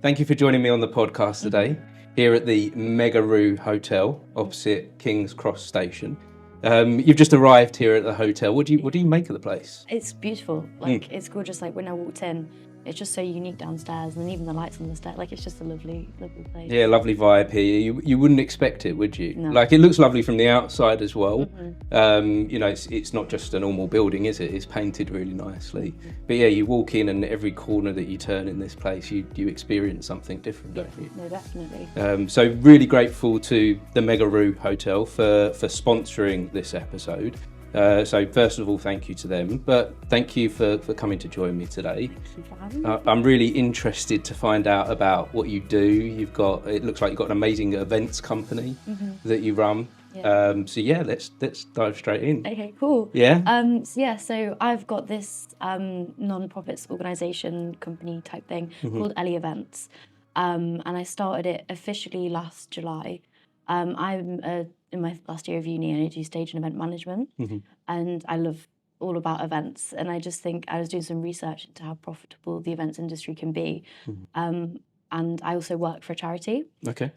Thank you for joining me on the podcast today, here at the Megaroo Hotel, opposite King's Cross Station. You've just arrived here at the hotel. What do you make of the place? It's beautiful. It's gorgeous. Like when I walked in, it's just so unique downstairs, and then even the lights on the stairs. Like it's just a lovely, lovely place. Yeah, lovely vibe here. You wouldn't expect it, would you? No. Like it looks lovely from the outside as well. You know, it's not just a normal building, is it? It's painted really nicely. But yeah, you walk in, and every corner that you turn in this place, you experience something different, don't you? No, definitely. So really grateful to the Megaroo Hotel for sponsoring this episode. So first of all, thank you to them, but thank you for coming to join me today. Thank you for having me. I'm really interested to find out about what you do. It looks like you've got an amazing events company that you run. Yeah. So yeah, let's dive straight in. Okay, cool. Yeah. So I've got this non-profits organisation company type thing called Elli Events, and I started it officially last July. I'm in my last year of uni, and I do stage and event management, and I love all about events. And I just think I was doing some research into how profitable the events industry can be, and I also work for a charity. Okay.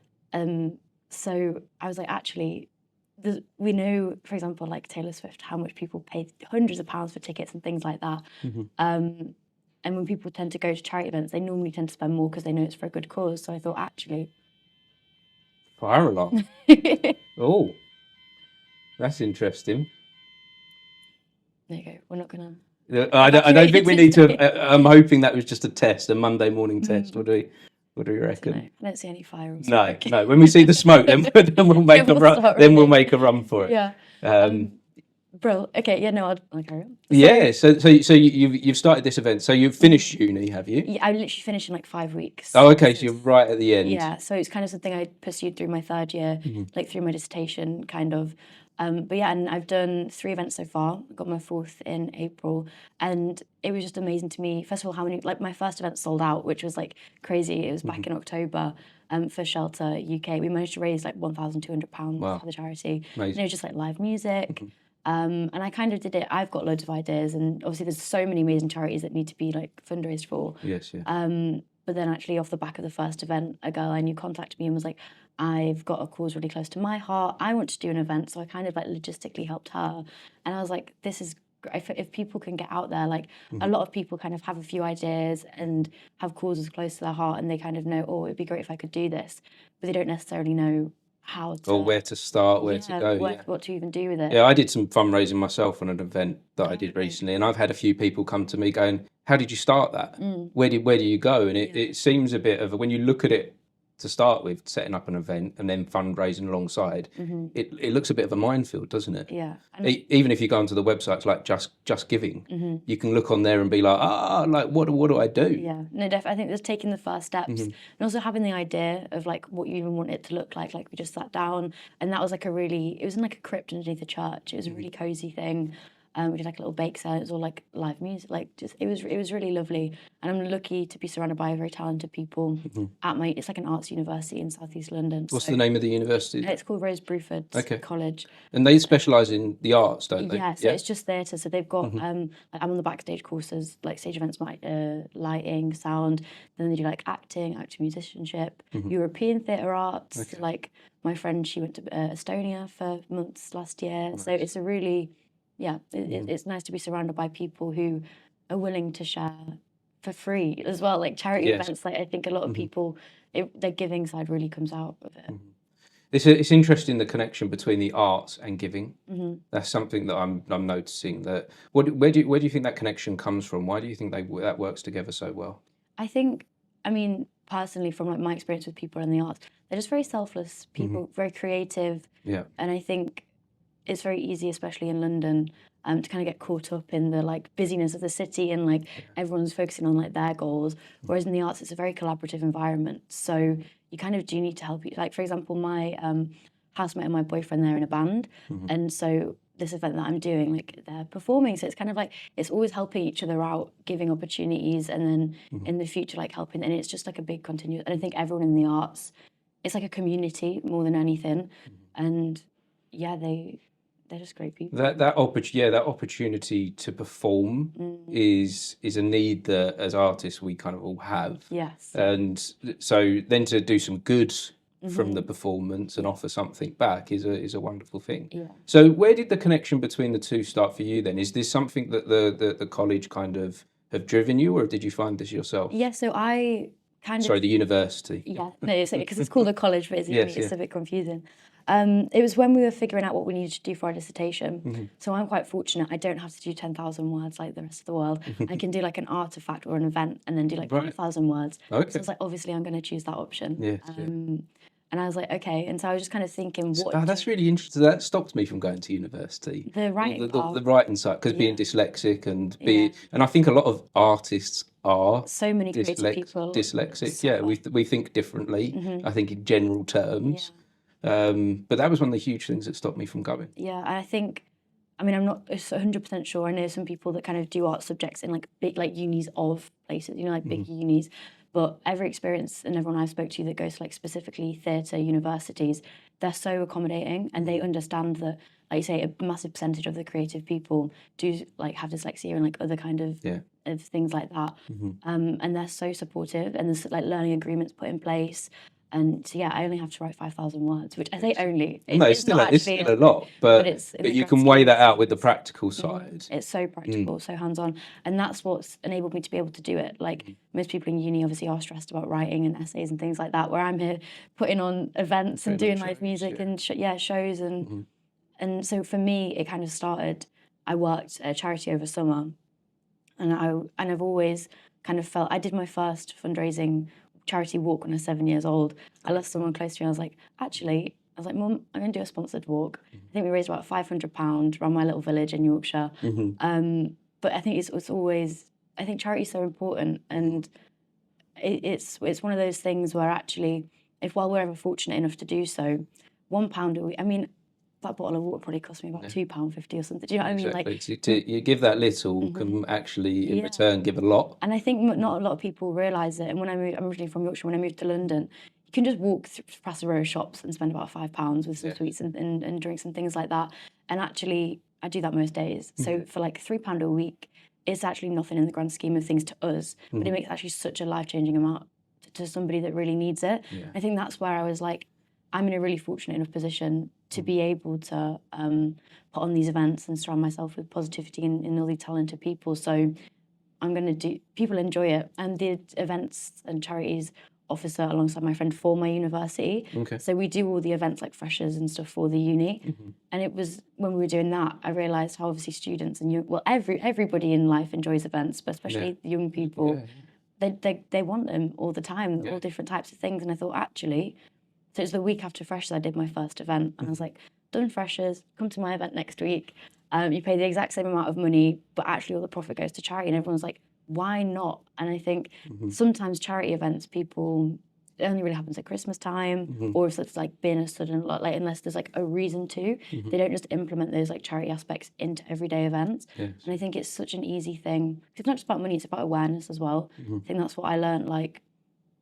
So I was like, actually, we know, for example, like Taylor Swift, how much people pay hundreds of pounds for tickets and things like that. And when people tend to go to charity events, they normally tend to spend more because they know it's for a good cause. So I thought, actually, Fire alarm. Oh, that's interesting. there you go. We're not gonna. I don't think we need to. I'm hoping that was just a test, a Monday morning test. What do you reckon? I don't see any fire or No, smoke. no. When we see the smoke, then we'll make a run. Then we'll make a run for it. Yeah. Bro. Okay. Yeah. No. I'll carry on. Yeah. So you've started this event. So you've finished uni, have you? Yeah, I literally finished in like 5 weeks. Oh, okay. So you're right at the end. Yeah. So it's kind of something I pursued through my third year, like through my dissertation, kind of. But yeah, and I've done 3 events so far. I got my 4th in April, and it was just amazing to me. First of all, how many, like my first event sold out, which was like crazy. It was back in October for Shelter UK. We managed to raise like £1,200 for the charity. Amazing. And it was just like live music. And I kind of did it. I've got loads of ideas, and obviously there's so many amazing charities that need to be like fundraised for. Yes. Yeah. But then actually off the back of the first event, a girl I knew contacted me and was like, I've got a cause really close to my heart. I want to do an event. So I kind of like logistically helped her. And I was like, this is great. If people can get out there, like a lot of people kind of have a few ideas and have causes close to their heart, and they kind of know, oh, it'd be great if I could do this. But they don't necessarily know how to... Or where to start, where to go. What to even do with it. Yeah, I did some fundraising myself on an event that I did recently, and I've had a few people come to me going, how did you start that? Where do you go? And it seems a bit of, when you look at it to start with, setting up an event and then fundraising alongside, it looks a bit of a minefield, doesn't it? Yeah. Even if you go onto the websites like Just Giving, you can look on there and be like, like what do I do? Yeah, no, definitely. I think there's taking the first steps and also having the idea of like what you even want it to look like. Like we just sat down, and that was like it was in like a crypt underneath the church. It was a really cozy thing. We did like a little bake sale. It was all like live music. Like just it was really lovely. And I'm lucky to be surrounded by very talented people it's like an arts university in southeast London. What's the name of the university? It's called Rose Bruford College. And they specialise in the arts, don't they? Yeah, so it's just theatre. So they've got like I'm on the backstage courses, like stage events, lighting, sound. Then they do like acting musicianship, European theatre arts. Okay. Like my friend, she went to Estonia for months last year. Nice. So it's a really it's nice to be surrounded by people who are willing to share for free as well. Like charity events, like I think a lot of people, their giving side really comes out of it. It's interesting, the connection between the arts and giving. That's something that I'm noticing. That where do you think that connection comes from? Why do you think that works together so well? I think, personally, from like my experience with people in the arts, they're just very selfless people, very creative. Yeah, and I think it's very easy, especially in London, to kind of get caught up in the like busyness of the city and like everyone's focusing on like their goals. Whereas in the arts, it's a very collaborative environment. So you kind of do need to help. Like for example, my housemate and my boyfriend, they're in a band, and so this event that I'm doing, like they're performing. So it's kind of like it's always helping each other out, giving opportunities, and then in the future like helping. And it's just like a big continuous. And I think everyone in the arts, it's like a community more than anything. And yeah, they're just great people. That opportunity to perform is a need that as artists we kind of all have. Yes. And so then to do some good from the performance and offer something back is a wonderful thing. Yeah. So where did the connection between the two start for you then? Is this something that the college kind of have driven you, or did you find this yourself? Yeah, so I the university. Yeah, no, because it's called a college, but it's a bit confusing. It was when we were figuring out what we needed to do for our dissertation. So I'm quite fortunate. I don't have to do 10,000 words like the rest of the world. I can do like an artifact or an event and then do like 5,000 words. Okay. So I was like, obviously, I'm going to choose that option. Yes, and I was like, okay. And so I was just kind of thinking, that's really interesting. That stopped me from going to university. The writing the writing side, because being dyslexic and and I think a lot of artists are so many creative people dyslexic. So we think differently. I think in general terms. But that was one of the huge things that stopped me from going. Yeah, and I think, I mean, I'm not 100% sure. I know some people that kind of do art subjects in like big like unis of places, you know, like big unis. But every experience and everyone I spoke to that goes to like specifically theatre universities, they're so accommodating and they understand that, like you say, a massive percentage of the creative people do like have dyslexia and like other kind of things like that. And they're so supportive and there's like learning agreements put in place. And so, I only have to write 5,000 words, which I say only. It's still a lot, but you can weigh that out with the practical side. It's so practical, so hands-on. And that's what's enabled me to be able to do it. Like, most people in uni obviously are stressed about writing and essays and things like that, where I'm here putting on events and doing live music and shows. And so for me, it kind of started, I worked at a charity over summer. And I've always kind of felt, I did my first fundraising charity walk when I was 7 years old. I lost someone close to me. I was like, Mum, I'm going to do a sponsored walk. I think we raised about £500 around my little village in Yorkshire. But I think it's always, I think charity is so important, and it's one of those things where actually, while we're ever fortunate enough to do so, £1 a week, I mean, that bottle of water probably cost me about £2.50 or something. Do you know what I mean? Like, you give that little can actually in return give a lot. And I think not a lot of people realise it. And when I'm originally from Yorkshire, when I moved to London, you can just walk past a row of shops and spend about £5 with some sweets and drinks and things like that. And actually, I do that most days. So for like £3 a week, it's actually nothing in the grand scheme of things to us, but it makes actually such a life-changing amount to somebody that really needs it. I think that's where I was like, I'm in a really fortunate enough position to be able to put on these events and surround myself with positivity and all these talented people. So I'm going to do, people enjoy it. And the events and charities officer alongside my friend for my university. So we do all the events like freshers and stuff for the uni. And it was when we were doing that, I realised how obviously students and everybody in life enjoys events, but especially the young people, they want them all the time, all different types of things. And I thought, actually, so it was the week after Freshers I did my first event, and I was like, done Freshers, come to my event next week. You pay the exact same amount of money, but actually all the profit goes to charity. And everyone's like, why not? And I think sometimes charity events, it only really happens at Christmas time, or if it's like been a sudden, like unless there's like a reason to, they don't just implement those like charity aspects into everyday events. And I think it's such an easy thing. It's not just about money, it's about awareness as well. I think that's what I learned, like,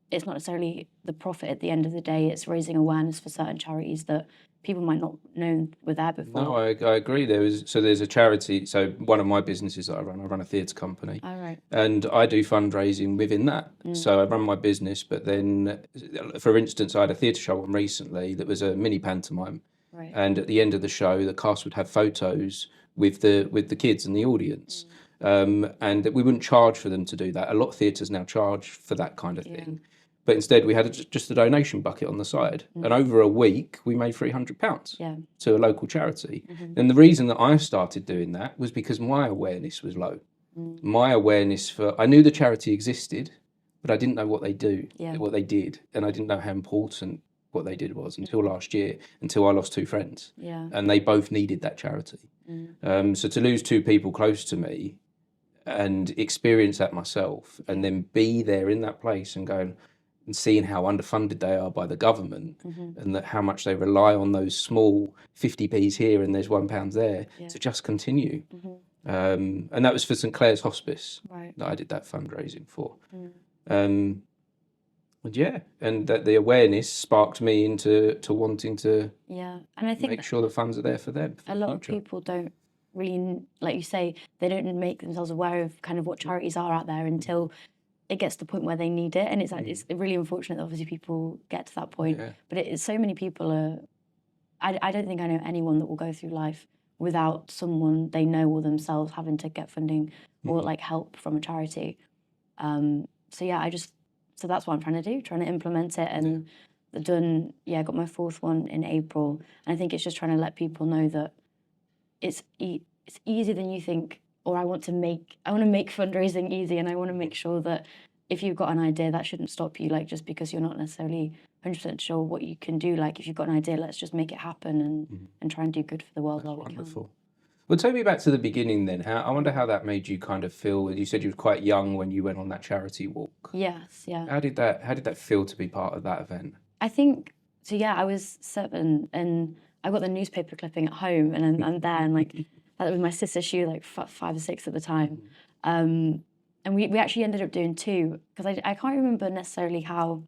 it's not necessarily the profit at the end of the day, it's raising awareness for certain charities that people might not know were there before. No, I agree. There's a charity, so one of my businesses that I run a theatre company. Oh, right. And I do fundraising within that. So I run my business, but then, for instance, I had a theatre show on recently that was a mini pantomime. Right. And at the end of the show, the cast would have photos with the kids and the audience. And we wouldn't charge for them to do that. A lot of theatres now charge for that kind of thing. But instead, we had just a donation bucket on the side. And over a week, we made £300 to a local charity. And the reason that I started doing that was because my awareness was low. My awareness I knew the charity existed, but I didn't know what they what they did. And I didn't know how important what they did was until last year, until I lost two friends. And they both needed that charity. So to lose two people close to me and experience that myself, and then be there in that place and going, and seeing how underfunded they are by the government, and that how much they rely on those small 50p's here and there's £1 there to just continue. And that was for St Clair's Hospice that I did that fundraising for. And Yeah, and that the awareness sparked me into wanting to and I think make sure the funds are there for them. For a lot of people don't really, like you say, they don't make themselves aware of kind of what charities are out there until it gets to the point where they need it, and it's really unfortunate that obviously people get to that point. Yeah. But so many people are. I don't think I know anyone that will go through life without someone they know or themselves having to get funding or like help from a charity. So that's what I'm trying to implement it, and got my 4th one in April, and I think it's just trying to let people know that it's easier than you think. Or I want to make fundraising easy, and I want to make sure that if you've got an idea, that shouldn't stop you, like just because you're not necessarily 100% sure what you can do. Like if you've got an idea, let's just make it happen and try and do good for the world while we can. Wonderful. Well, take me back to the beginning then. I wonder how that made you kind of feel. You said you were quite young when you went on that charity walk. Yes, yeah. How did that feel to be part of that event? I think so. Yeah, I was 7, and I got the newspaper clipping at home, and I'm there, and like that was my sister. She was like 5 or 6 at the time, and we actually ended up doing 2 because I can't remember necessarily how.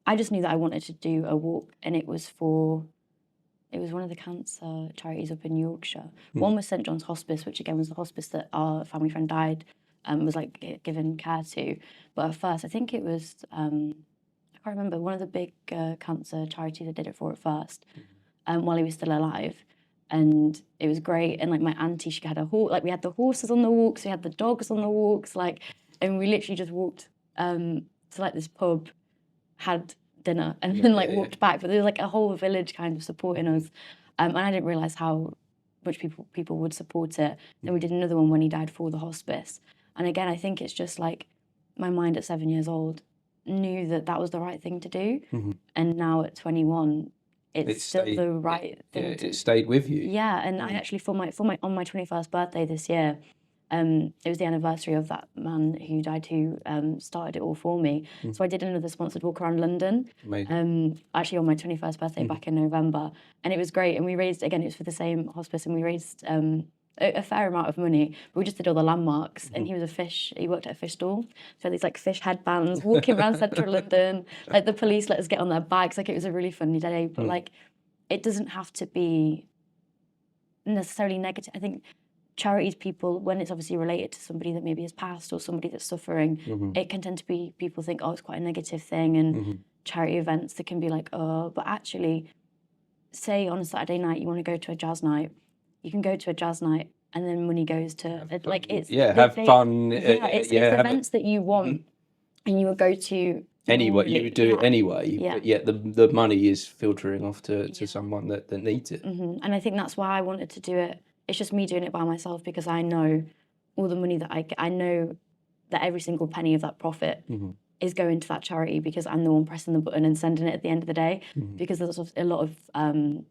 I just knew that I wanted to do a walk, and it was one of the cancer charities up in Yorkshire. One was St John's Hospice, which again was the hospice that our family friend died, was like given care to. But at first, I think it was I can't remember, one of the big cancer charities that did it for at first, while he was still alive. And it was great. And like my auntie, she had a horse. Like we had the horses on the walks, we had the dogs on the walks. Like, and we literally just walked to like this pub, had dinner, and then like walked back. But there was like a whole village kind of supporting us, and I didn't realise how much people would support it. Then we did another one when he died for the hospice. And again, I think it's just like my mind at 7 years old knew that was the right thing to do, and now at 21. It's still the right thing. It stayed with you. Yeah, and I actually on my 21st birthday this year, it was the anniversary of that man who died, who started it all for me. So I did another sponsored walk around London. Actually on my 21st birthday back in November, and it was great. And we raised, again, it was for the same hospice, and we raised a fair amount of money. But we just did all the landmarks, and he worked at a fish stall. So these like fish headbands, walking around central London, like the police let us get on their bikes. Like it was a really funny day, but like it doesn't have to be necessarily negative. I think charities, people, when it's obviously related to somebody that maybe has passed or somebody that's suffering, it can tend to be, people think, oh, it's quite a negative thing, and charity events that can be like, oh, but actually, say on a Saturday night you want to go to a jazz night, you can go to a jazz night, and then money goes to have fun. It's events that you want, and you would go to anyway. You would do it anyway, but yet the money is filtering off to someone that needs it. And I think that's why I wanted to do it. It's just me doing it by myself, because I know all the money that I get. I know that every single penny of that profit is going to that charity, because I'm the one pressing the button and sending it at the end of the day. Because there's a lot of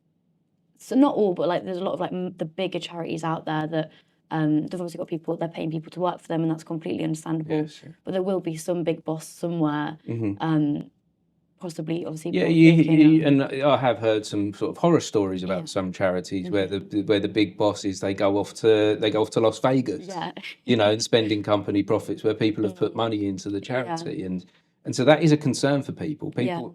so not all, but like there's a lot of like the bigger charities out there that they've obviously got people, they're paying people to work for them, and that's completely understandable. Yes, sure. But there will be some big boss somewhere, possibly, obviously. And I have heard some sort of horror stories about some charities where the big bosses, they go off to Las Vegas, and spending company profits where people have put money into the charity, and so that is a concern for people.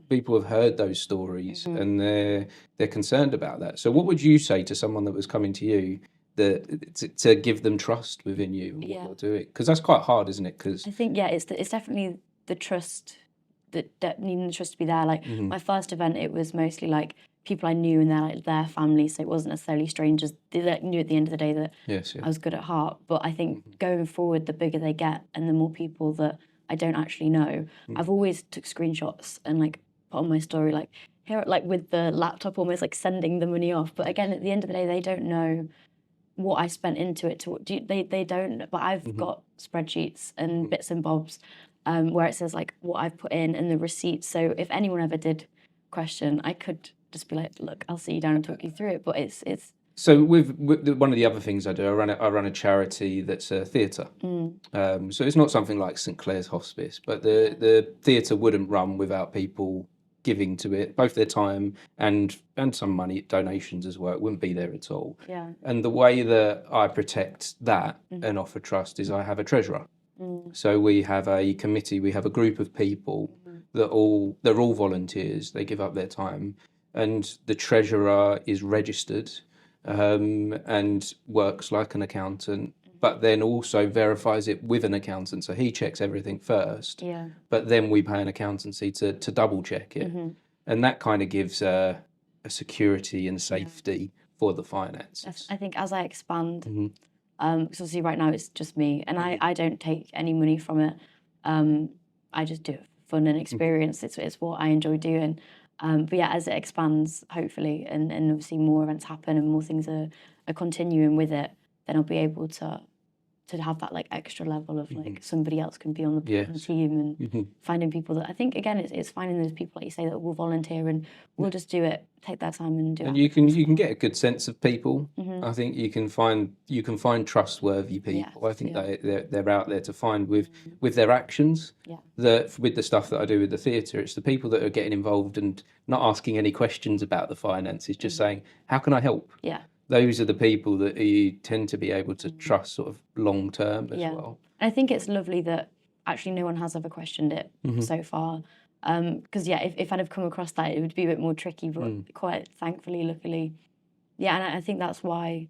People have heard those stories, and they're concerned about that. So what would you say to someone that was coming to you to give them trust within you and what you're doing? Because that's quite hard, isn't it? Because I think it's definitely the trust, that needing the trust to be there. Like my first event, it was mostly like people I knew and their family, so it wasn't necessarily strangers. They knew at the end of the day that I was good at heart. But I think going forward, the bigger they get and the more people that I don't actually know, I've always took screenshots and like put on my story, like here, like with the laptop, almost like sending the money off. But again, at the end of the day, they don't know what I spent into it. They don't. But I've got spreadsheets and bits and bobs where it says like what I've put in and the receipts. So if anyone ever did question, I could just be like, look, I'll sit you down and talk you through it. But it's. So with one of the other things I do, I run a charity that's a theatre. So it's not something like St Clair's Hospice, but the theatre wouldn't run without people giving to it, both their time and some money, donations as well. It wouldn't be there at all. Yeah. And the way that I protect that and offer trust is I have a treasurer. So we have a committee, we have a group of people they're all volunteers. They give up their time, and the treasurer is registered and works like an accountant, but then also verifies it with an accountant. So he checks everything first, but then we pay an accountancy to double check it. And that kind of gives a security and safety for the finances. I think as I expand, because obviously right now it's just me, and I don't take any money from it. I just do it for fun and experience. It's what I enjoy doing. But yeah, as it expands, hopefully, and obviously more events happen and more things are continuing with it, then I'll be able to have that like extra level of like somebody else can be on the team, and finding people that I think again it's finding those people like you say that will volunteer and will just do it, take their time and do it. And you can get a good sense of people. I think you can find trustworthy people. I think they're out there to find with their actions. With the stuff that I do with the theatre, it's the people that are getting involved and not asking any questions about the finances, just saying, how can I help? Those are the people that you tend to be able to trust sort of long term as well. I think it's lovely that actually no one has ever questioned it so far. Because if I'd have come across that, it would be a bit more tricky, but quite thankfully, luckily. And I think that's why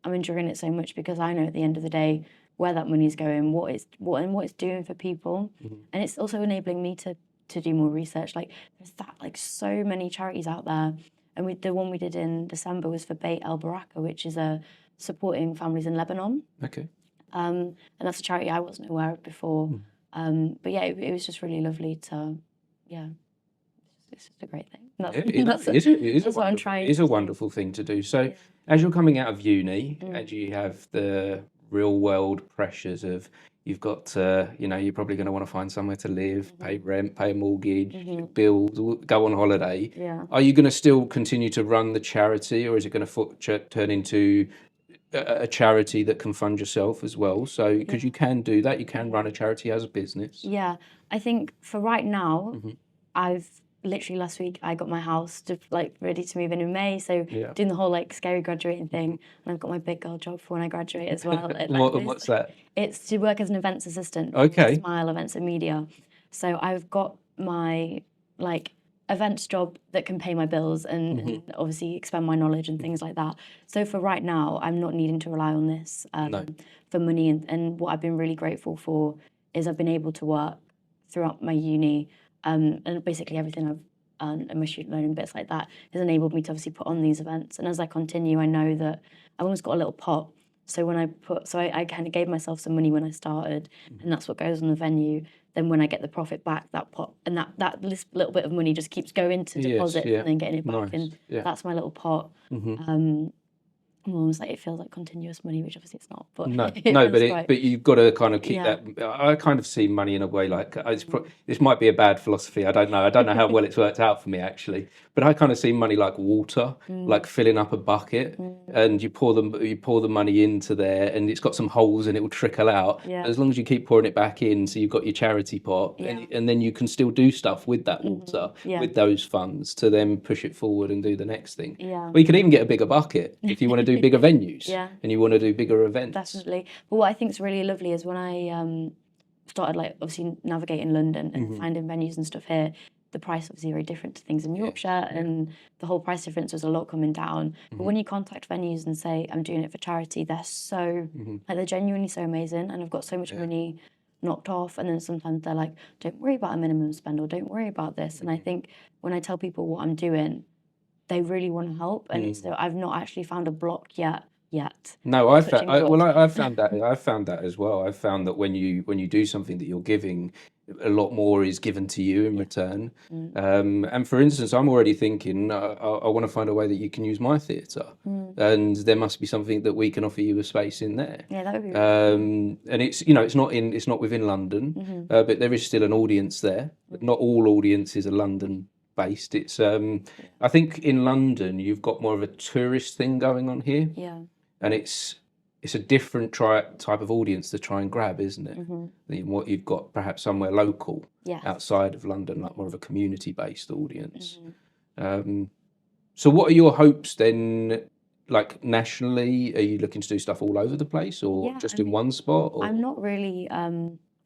I'm enjoying it so much, because I know at the end of the day where that money's going, what it's doing for people. And it's also enabling me to do more research. Like there's so many charities out there. And the one we did in December was for Beit Al Baraka, which is supporting families in Lebanon. Okay. And that's a charity I wasn't aware of before. But yeah, it was just really lovely to, it's just a great thing. It's a wonderful thing to do. So as you're coming out of uni, and you have the real world pressures of, you've got to, you're probably going to want to find somewhere to live, pay rent, pay a mortgage, bills, go on holiday. Are you going to still continue to run the charity, or is it going to turn into a charity that can fund yourself as well? So, because you can do that, you can run a charity as a business. Yeah, I think for right now, I've literally last week I got my house ready to move in May, so doing the whole scary graduating thing, and I've got my big girl job for when I graduate as well. What's that? It's to work as an events assistant. Okay. Smile Events and Media. So I've got my events job that can pay my bills and obviously expand my knowledge and things like that. So for right now, I'm not needing to rely on this for money, and what I've been really grateful for is I've been able to work throughout my uni. And basically everything I've earned and my student loan and bits like that has enabled me to obviously put on these events. And as I continue, I know that I've alwast got a little pot. So when I kind of gave myself some money when I started, and that's what goes on the venue. Then when I get the profit back, that pot and that little bit of money just keeps going to deposits and then getting it back. And that's my little pot. I'm almost it feels like continuous money, which obviously it's not. But but you've got to kind of keep that. I kind of see money in a way this might be a bad philosophy. I don't know how well it's worked out for me actually. But I kind of see money like water, like filling up a bucket, and you pour the money into there, and it's got some holes and it will trickle out. As long as you keep pouring it back in, so you've got your charity pot, and then you can still do stuff with that water, with those funds, to then push it forward and do the next thing. Well, you can even get a bigger bucket if you want to do bigger venues and you want to do bigger events. Definitely. But what I think is really lovely is when I started obviously navigating London and finding venues and stuff here, the price obviously very different to things in Yorkshire, and the whole price difference was a lot coming down. But when you contact venues and say I'm doing it for charity, they're so they're genuinely so amazing, and I've got so much money knocked off. And then sometimes they're like, don't worry about a minimum spend, or don't worry about this. And I think when I tell people what I'm doing, they really want to help, and so I've not actually found a block yet. No, I've found that as well. I've found that when you do something that you're giving, a lot more is given to you in return. And for instance, I'm already thinking I want to find a way that you can use my theatre, and there must be something that we can offer you a space in there. Yeah, that would be really and it's not within London, but there is still an audience there. But not all audiences are London based. It's I think in London you've got more of a tourist thing going on here. And it's a different type of audience to try and grab, isn't it? Than what you've got perhaps somewhere local outside of London, like more of a community-based audience. So what are your hopes then, like nationally? Are you looking to do stuff all over the place, or just in one spot? Or? I'm not really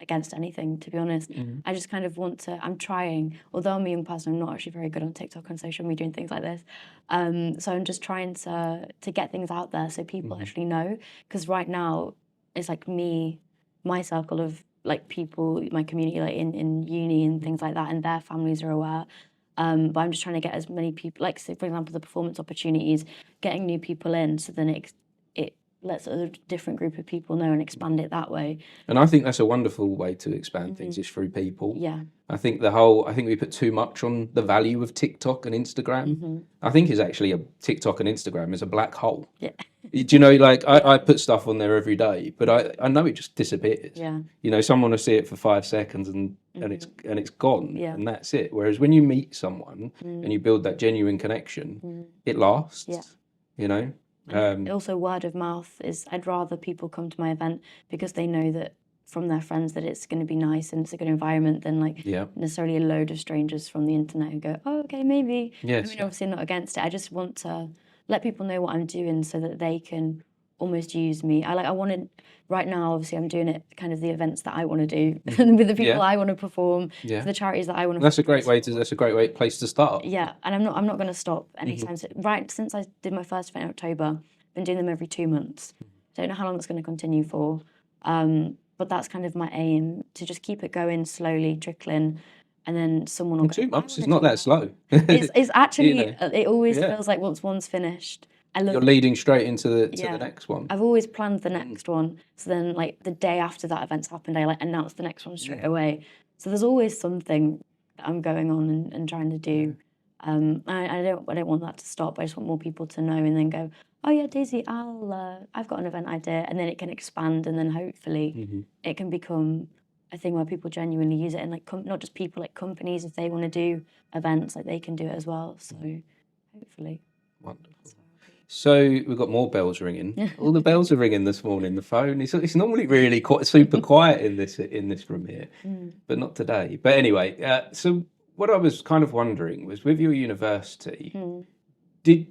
against anything, to be honest. I just kind of want to, I'm trying, although I'm a young person, I'm not actually very good on TikTok and social media and things like this. So I'm just trying to get things out there so people actually know. Because right now, it's like my circle of like people, my community, like in uni and things like that, and their families are aware. But I'm just trying to get as many people, like, say, for example, the performance opportunities, getting new people in, so then it lets a different group of people know and expand it that way. And I think that's a wonderful way to expand things, is through people. Yeah. I think we put too much on the value of TikTok and Instagram. I think it's actually TikTok and Instagram is a black hole. Yeah. Do you know, like, I put stuff on there every day, but I know it just disappears. Yeah. You know, someone will see it for 5 seconds and it's gone, Yeah. and that's it. Whereas when you meet someone and you build that genuine connection, it lasts. Yeah. You know. Also, word of mouth is, I'd rather people come to my event because they know that from their friends that it's going to be nice and it's a good environment than like necessarily a load of strangers from the internet who go, oh, okay, maybe. Yes. I mean, obviously I'm not against it. I just want to let people know what I'm doing so that they can almost use me. Right now, obviously I'm doing it kind of the events that I want to do with the people I want to perform, for the charities that I want to. That's a great place to start. Yeah, and I'm not going to stop anytime soon. Right, since I did my first event in October, I've been doing them every 2 months. Don't know how long it's going to continue for, but that's kind of my aim, to just keep it going slowly, trickling, and then someone will. 2 months is not that slow. It's actually, You know? it always feels like once one's finished, You're leading straight into the next one. I've always planned the next one. So then, like, the day after that event's happened, I like announce the next one straight away. So there's always something that I'm going on and trying to do. I don't want that to stop. I just want more people to know and then go, oh yeah, Daisy, I've got an event idea, and then it can expand, and then hopefully it can become a thing where people genuinely use it, and like not just people, like companies, if they want to do events, like they can do it as well. So hopefully. Wonderful. So we've got more bells ringing. All the bells are ringing this morning. The phone. It's normally really quite super quiet in this room here, but not today. But anyway, so what I was kind of wondering was, with your university,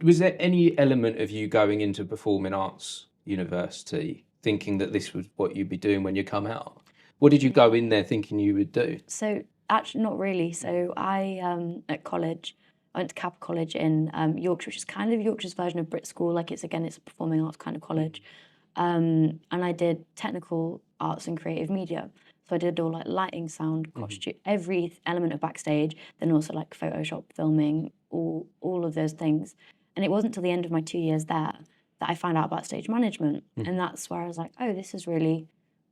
was there any element of you going into performing arts university thinking that this was what you'd be doing when you come out? What did you go in there thinking you would do? So actually, not really. So I at college. I went to Cap College in Yorkshire, which is kind of Yorkshire's version of Brit School. Like, it's a performing arts kind of college. And I did technical arts and creative media. So I did all like lighting, sound, costume, every element of backstage, then also like Photoshop, filming, all of those things. And it wasn't till the end of my 2 years there that I found out about stage management. And that's where I was like, oh, this is really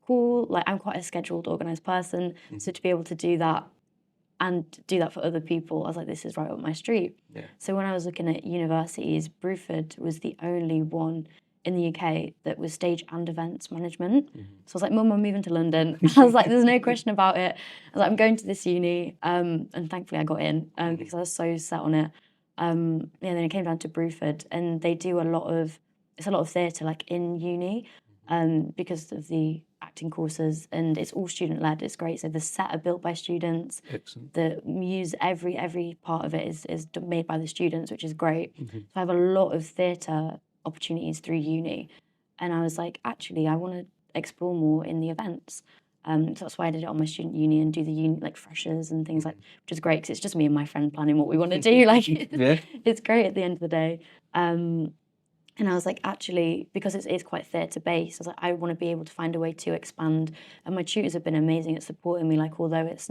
cool. Like, I'm quite a scheduled, organised person. So to be able to do that and do that for other people, I was like, this is right up my street. Yeah. So when I was looking at universities, Bruford was the only one in the UK that was stage and events management. So I was like, Mum, I'm moving to London. I was like, there's no question about it. I was like, I'm going to this uni. And thankfully I got in because I was so set on it. Then it came down to Bruford, and they do a lot of theatre like in uni because of the acting courses, and it's all student led. It's great. So the set are built by students. Excellent. The every part of it is made by the students, which is great. So I have a lot of theatre opportunities through uni, and I was like, actually, I want to explore more in the events. So that's why I did it on my student uni and do the uni like freshers and things like, which is great because it's just me and my friend planning what we want to do. Like, it's great at the end of the day. And I was like, actually, because it's quite theatre based, I was like, I want to be able to find a way to expand. And my tutors have been amazing at supporting me. Like, although it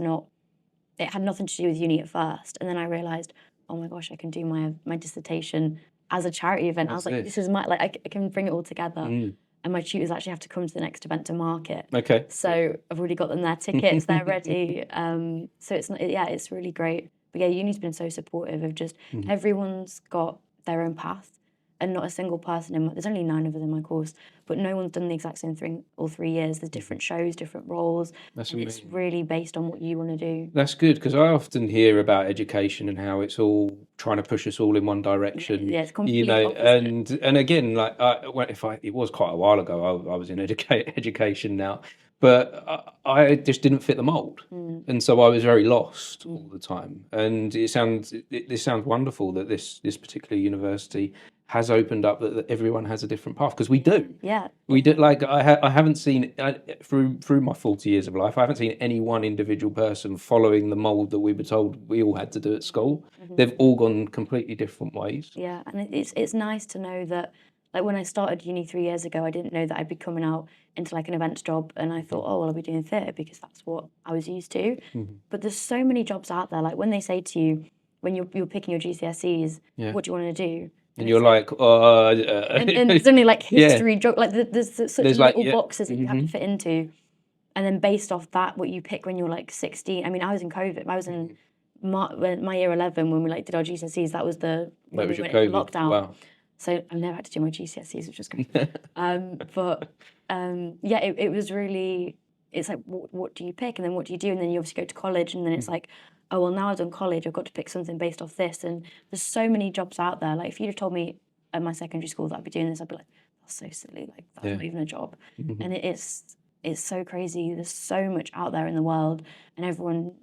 had nothing to do with uni at first, and then I realised, oh my gosh, I can do my dissertation as a charity event. I was like, this is I can bring it all together. And my tutors actually have to come to the next event to market. Okay. So I've already got them their tickets, they're ready. So it's really great. But yeah, uni's been so supportive of just everyone's got their own path. And not a single person there's only 9 of us in my course, but no one's done the exact same thing all 3 years. There's different shows, different roles. That's amazing. It's really based on what you want to do. That's good, because I often hear about education and how it's all trying to push us all in one direction. Yeah, it's completely opposite. And again, like it was quite a while ago. I was in education now, but I just didn't fit the mold, and so I was very lost all the time. And this sounds wonderful that this particular university has opened up that everyone has a different path, because we do. Yeah. We do. Like I haven't seen through my 40 years of life, I haven't seen any one individual person following the mold that we were told we all had to do at school. They've all gone completely different ways. Yeah, and it's nice to know that, like, when I started uni 3 years ago, I didn't know that I'd be coming out into like an events job, and I thought, oh well, I'll be doing theatre because that's what I was used to. But there's so many jobs out there. Like when they say to you, when you're picking your GCSEs, what do you want to do? And you're like, and it's only like history, like there's such little boxes that you have to fit into, and then based off that, what you pick when you're like 16. I mean, I was in COVID. I was in my year 11 when we like did our GCSEs. That was when we went into lockdown. Wow. So I've never had to do my GCSEs, which was great. It was really. It's like, what do you pick, and then what do you do, and then you obviously go to college, and then it's like, oh, well, now I've done college, I've got to pick something based off this. And there's so many jobs out there. Like, if you'd have told me at my secondary school that I'd be doing this, I'd be like, that's so silly. Like, that's not even a job. And it's so crazy. There's so much out there in the world, and everyone,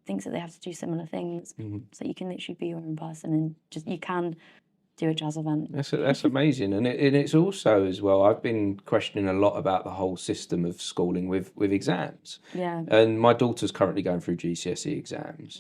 thinks that they have to do similar things. So you can literally be your own person, and you can do a jazz event. That's amazing, and it's also as well. I've been questioning a lot about the whole system of schooling with exams. Yeah. And my daughter's currently going through GCSE exams,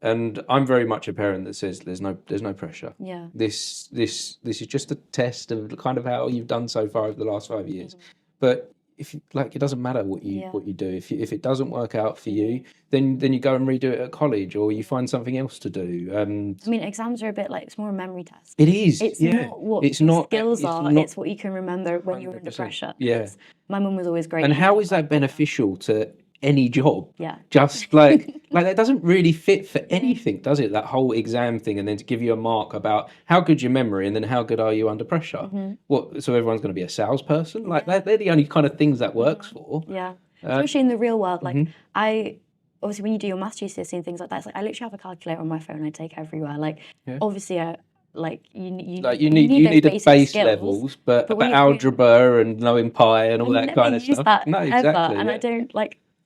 and I'm very much a parent that says there's no pressure. Yeah. This is just a test of kind of how you've done so far over the last 5 years, but. If it doesn't matter what you do. If it doesn't work out for you, then you go and redo it at college, or you find something else to do. I mean, exams are a bit like, it's more a memory test. It is. It's not what skills are. It's what you can remember when 100%. You're under pressure. Yeah. My mum was always great. And how is that beneficial to any job? Yeah. Just like that doesn't really fit for anything, does it? That whole exam thing, and then to give you a mark about how good's your memory, and then how good are you under pressure? What? So everyone's going to be a salesperson? Like they're the only kind of things that works for. Yeah. Especially in the real world. Like obviously when you do your maths GCSE and things like that, it's like I literally have a calculator on my phone and I take everywhere. Like obviously you need the base levels, but algebra and knowing pi and all that kind of stuff. That exactly.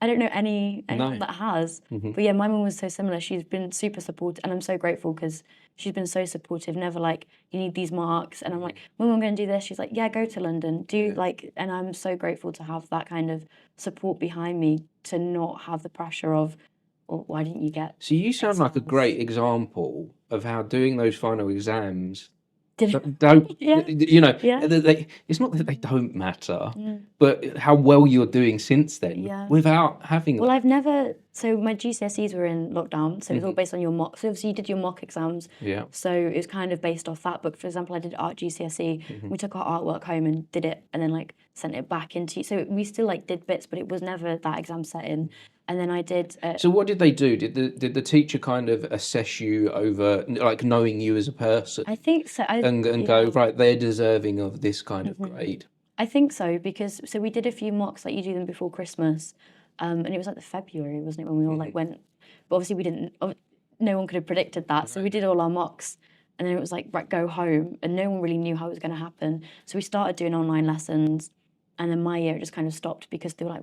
And I don't know anyone that has. But yeah, my mum was so similar. She's been super supportive, and I'm so grateful because she's been so supportive. Never like, you need these marks, and I'm like, Mum, I'm going to do this. She's like, yeah, go to London, and I'm so grateful to have that kind of support behind me, to not have the pressure of, well, why didn't you get? So you sound like a great example of how doing those final exams don't it's not that they don't matter, but how well you're doing since then without having I've never, so my GCSEs were in lockdown, so it was all based on your mock. So obviously you did your mock exams, so it was kind of based off that. But for example, I did art GCSE, we took our artwork home and did it, and then like sent it back into, so we still like did bits, but it was never that exam setting. And then I did. So what did they do? Did the teacher kind of assess you over, like, knowing you as a person? I think so. And go, right, they're deserving of this kind of grade. I think so, because we did a few mocks, like you do them before Christmas, and it was like the February, wasn't it, when we all like went. But obviously we didn't. No one could have predicted that, so we did all our mocks, and then it was like, right, go home, and no one really knew how it was going to happen. So we started doing online lessons. And then my year just kind of stopped because they were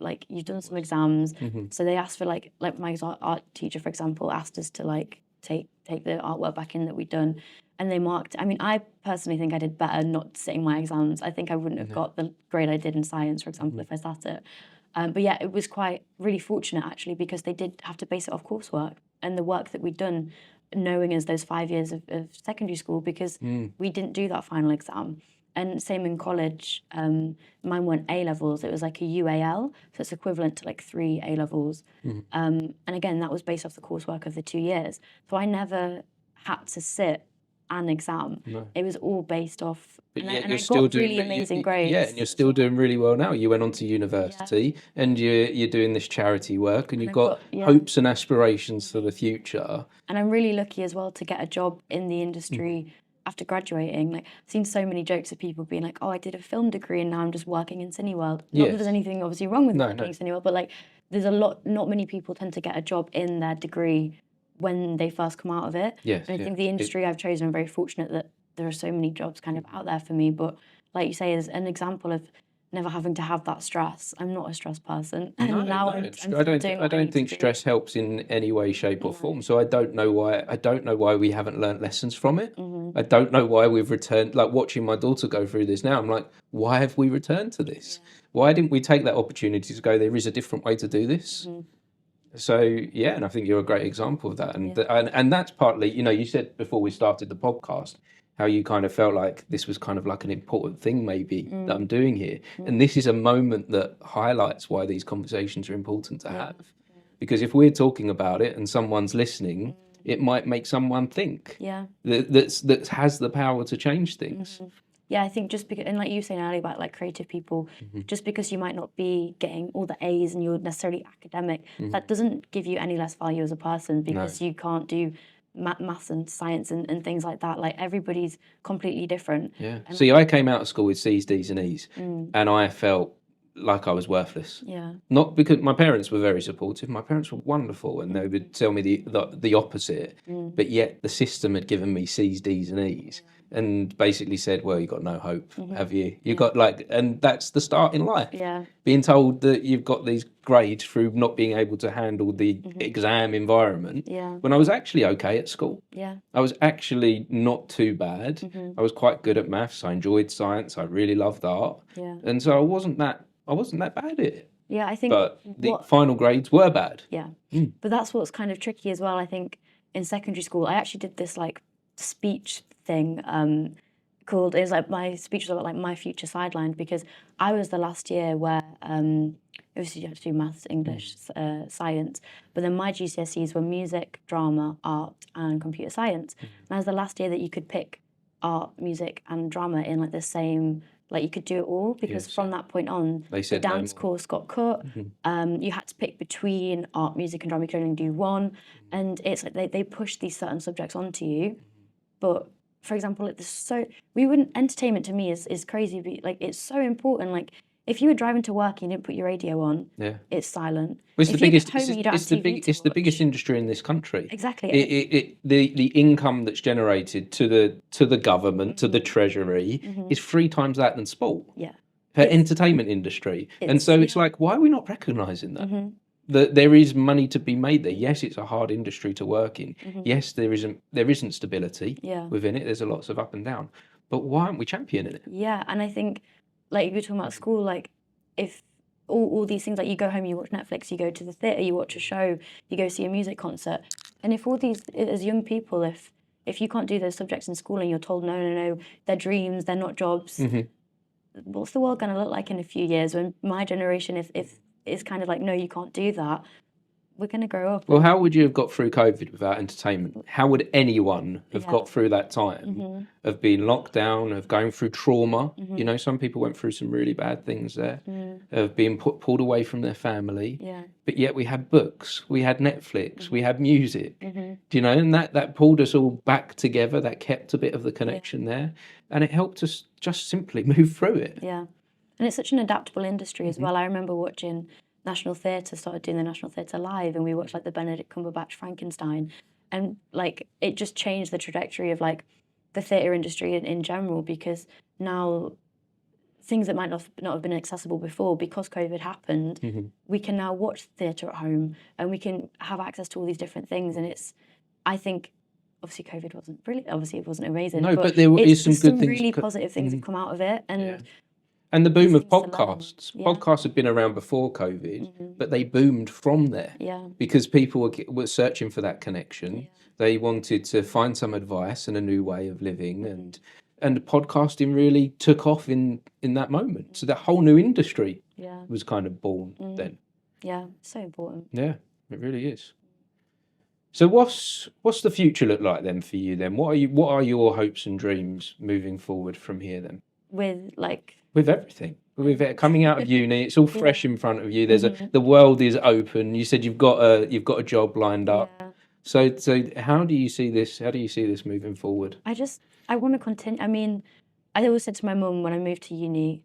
like, you've done some exams. So they asked for like my art teacher, for example, asked us to like take the artwork back in that we'd done. And they marked, I mean, I personally think I did better not sitting my exams. I think I wouldn't have got the grade I did in science, for example, if I sat it. But yeah, it was quite really fortunate actually, because they did have to base it off coursework and the work that we'd done, knowing as those 5 years of secondary school, because we didn't do that final exam. And same in college, mine weren't A-levels, it was like a UAL, so it's equivalent to like 3 A-levels. And again, that was based off the coursework of the 2 years. So I never had to sit an exam. No. It was all based off, and I got really amazing grades. Yeah, and you're still doing really well now. You went on to university and you're doing this charity work, and you've got hopes and aspirations for the future. And I'm really lucky as well to get a job in the industry after graduating. Like, I've seen so many jokes of people being like, oh, I did a film degree and now I'm just working in Cineworld. Not that there's anything obviously wrong with working in Cineworld, but like there's not many people tend to get a job in their degree when they first come out of it. Yes, and I think the industry I've chosen, I'm very fortunate that there are so many jobs kind of out there for me. But like you say, as an example of never having to have that stress. I'm not a stress person, No, and now no, I'm I doing don't. I what I don't need think to do. stress helps in any way, shape, or form. So I don't know why. I don't know why we haven't learnt lessons from it. I don't know why we've returned. Like watching my daughter go through this now, I'm like, why have we returned to this? Why didn't we take that opportunity to go? There is a different way to do this. So yeah, and I think you're a great example of that, and that's partly, you said before we started the podcast how you kind of felt like this was kind of like an important thing maybe that I'm doing here, and this is a moment that highlights why these conversations are important to have, because if we're talking about it and someone's listening, it might make someone think that has the power to change things. Yeah, I think just because, and like you were saying earlier about like creative people, just because you might not be getting all the A's and you're necessarily academic, that doesn't give you any less value as a person, because you can't do maths and science and things like that. Like everybody's completely different. Yeah. See, I came out of school with C's, D's and E's, and I felt like I was worthless. Yeah. Not because my parents were very supportive. My parents were wonderful, and they would tell me the opposite. But yet the system had given me C's, D's and E's, and basically said, well, you've got no hope, have you? You've got and that's the start in life. Yeah. Being told that you've got these grades through not being able to handle the exam environment. Yeah. When I was actually okay at school. Yeah. I was actually not too bad. I was quite good at maths. I enjoyed science. I really loved art. Yeah. And so I wasn't that bad at it. Yeah, I think. But the final grades were bad. Yeah. But that's what's kind of tricky as well. I think in secondary school, I actually did this like speech thing called, it was like, my speech was about like my future sidelined, because I was the last year where obviously you had to do maths, English, science, but then my GCSEs were music, drama, art and computer science. And that was the last year that you could pick art, music and drama in like the same, like you could do it all, because from that point on, the dance course got cut. You had to pick between art, music and drama. You could only do one. And it's like they push these certain subjects onto you. But for example, entertainment to me is crazy. But like it's so important. Like if you were driving to work and you didn't put your radio on, it's silent. Well, it's the biggest industry in this country. Exactly. The income that's generated to the government, to the treasury, is 3 times that than sport. Yeah. Per entertainment industry. And so it's like, why are we not recognising that? That there is money to be made there. Yes, it's a hard industry to work in. Yes, there isn't stability within it. There's lots of up and down. But why aren't we championing it? Yeah, and I think, like you were talking about school, like if all these things, like you go home, you watch Netflix, you go to the theatre, you watch a show, you go see a music concert, and if all these, as young people, if you can't do those subjects in school and you're told no, they're dreams, they're not jobs, what's the world going to look like in a few years when my generation, if it's kind of like, no, you can't do that, we're going to grow up. Well, how would you have got through COVID without entertainment? How would anyone have got through that time of being locked down, of going through trauma? Some people went through some really bad things there, of being pulled away from their family. But yet we had books, we had Netflix, we had music, and that pulled us all back together. That kept a bit of the connection there, and it helped us just simply move through it. Yeah. And it's such an adaptable industry as well. I remember watching National Theatre, started doing the National Theatre Live, and we watched like the Benedict Cumberbatch Frankenstein, and like it just changed the trajectory of like the theatre industry in general, because now things that might not have been accessible before, because COVID happened, we can now watch theatre at home and we can have access to all these different things. And I think, obviously COVID wasn't brilliant, obviously it wasn't amazing. No, but there is some good things. Really positive things have come out of it. And the boom of podcasts. Podcasts had been around before COVID, but they boomed from there. Because people were searching for that connection. They wanted to find some advice and a new way of living, and podcasting really took off in that moment. So that whole new industry was kind of born then. Yeah, so important. Yeah, it really is. So what's the future look like then for you then? What are your hopes and dreams moving forward from here then? With everything, with it coming out of uni, it's all fresh in front of you. There's the world is open. You said you've got a job lined up. So how do you see this? How do you see this moving forward? I want to continue. I mean, I always said to my mum when I moved to uni,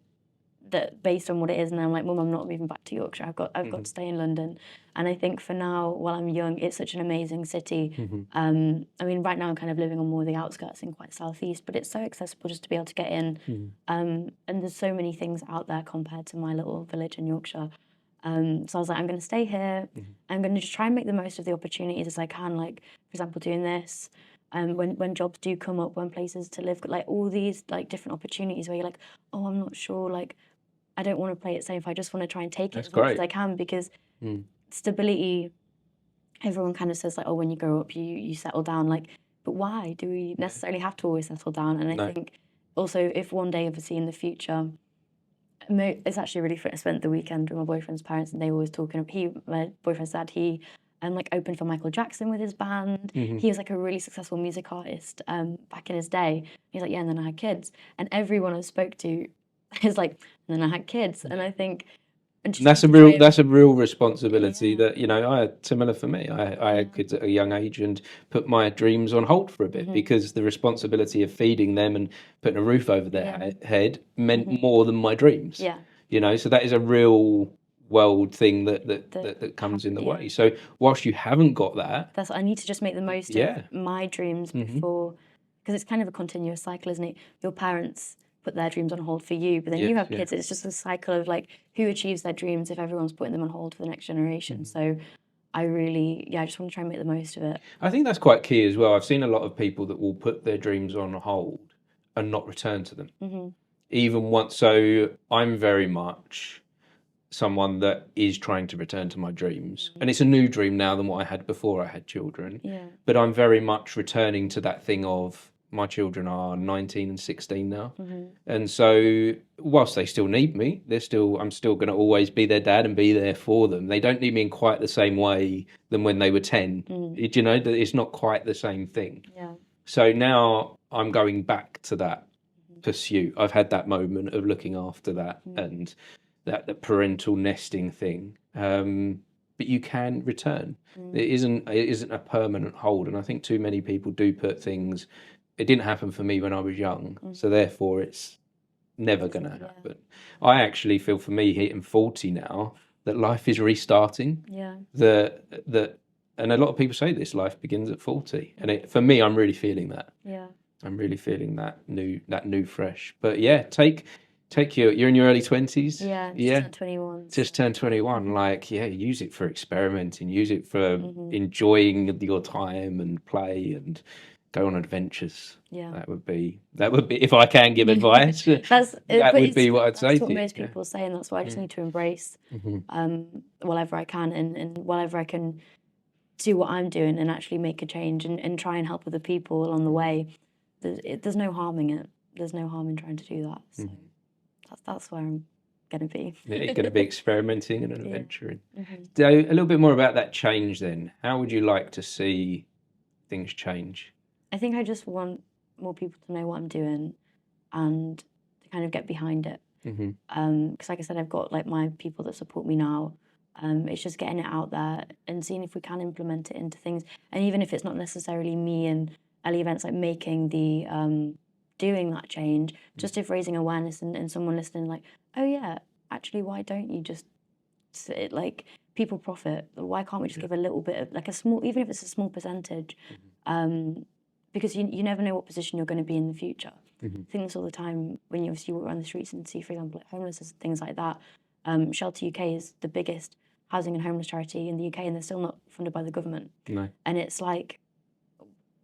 that based on what it is, and I'm like, Mum, I'm not moving back to Yorkshire. I've got to stay in London. And I think for now, while I'm young, it's such an amazing city. I mean, right now I'm kind of living on more of the outskirts in quite southeast, but it's so accessible just to be able to get in. And there's so many things out there compared to my little village in Yorkshire. So I was like, I'm going to stay here. I'm going to just try and make the most of the opportunities as I can. Like, for example, doing this. When jobs do come up, when places to live, like all these like different opportunities where you're like, oh, I'm not sure, like I don't want to play it safe. I just want to try and take it as much as I can, because stability, everyone kind of says like, oh, when you grow up, you settle down. Like, but why do we necessarily have to always settle down? And I think also if one day, obviously in the future, it's actually really fun. I spent the weekend with my boyfriend's parents, and they were always talking. My boyfriend's dad, he like opened for Michael Jackson with his band. He was like a really successful music artist back in his day. He's like, yeah, and then I had kids. And everyone I spoke to is like, and then I had kids. And I think that's a real responsibility that, you know, I had similar for me. I had kids at a young age and put my dreams on hold for a bit because the responsibility of feeding them and putting a roof over their head meant more than my dreams. You know, so that is a real world thing that comes in the way. So whilst you haven't got that, I need to just make the most of my dreams before, because it's kind of a continuous cycle, isn't it? Your parents put their dreams on hold for you, but then you have kids. It's just a cycle of like who achieves their dreams if everyone's putting them on hold for the next generation. So I just want to try and make the most of it. I think that's quite key as well. I've seen a lot of people that will put their dreams on hold and not return to them even once. So I'm very much someone that is trying to return to my dreams, and it's a new dream now than what I had before I had children. But I'm very much returning to that thing of my children are 19 and 16 now, and so whilst they still need me, I'm still going to always be their dad and be there for them. They don't need me in quite the same way than when they were 10. You know, it's not quite the same thing. So now I'm going back to that pursuit. I've had that moment of looking after that and that parental nesting thing, but you can return. It isn't a permanent hold, and I think too many people do put things. It didn't happen for me when I was young, so therefore it's never going to happen. I actually feel, for me, hitting 40 now, that life is restarting. And a lot of people say this, life begins at 40, and for me, I'm really feeling that. I'm really feeling that new fresh. But you're in your early 20s. Turned 21. Just turned 21. Like, use it for experimenting, use it for enjoying your time and play and go on adventures. That would be if I can give advice. that would be what I'd say. That's what most people say, and that's why I just need to embrace whatever I can and whatever I can do what I'm doing and actually make a change and try and help other people along the way. There's no harm in it. There's no harm in trying to do that. So that's where I'm going to be. You're going to be experimenting and adventuring. So a little bit more about that change then. How would you like to see things change? I think I just want more people to know what I'm doing and to kind of get behind it. Because like I said, I've got like my people that support me now. It's just getting it out there and seeing if we can implement it into things. And even if it's not necessarily me and Elli Events like making the doing that change, just if raising awareness and someone listening like, oh yeah, actually, why don't you just like people profit? Why can't we just give a little bit of like a small, even if it's a small percentage, because you never know what position you're going to be in the future. I think this all the time when you obviously walk around the streets and see, for example, like homelessness and things like that. Shelter UK is the biggest housing and homeless charity in the UK, and they're still not funded by the government. No. And it's like,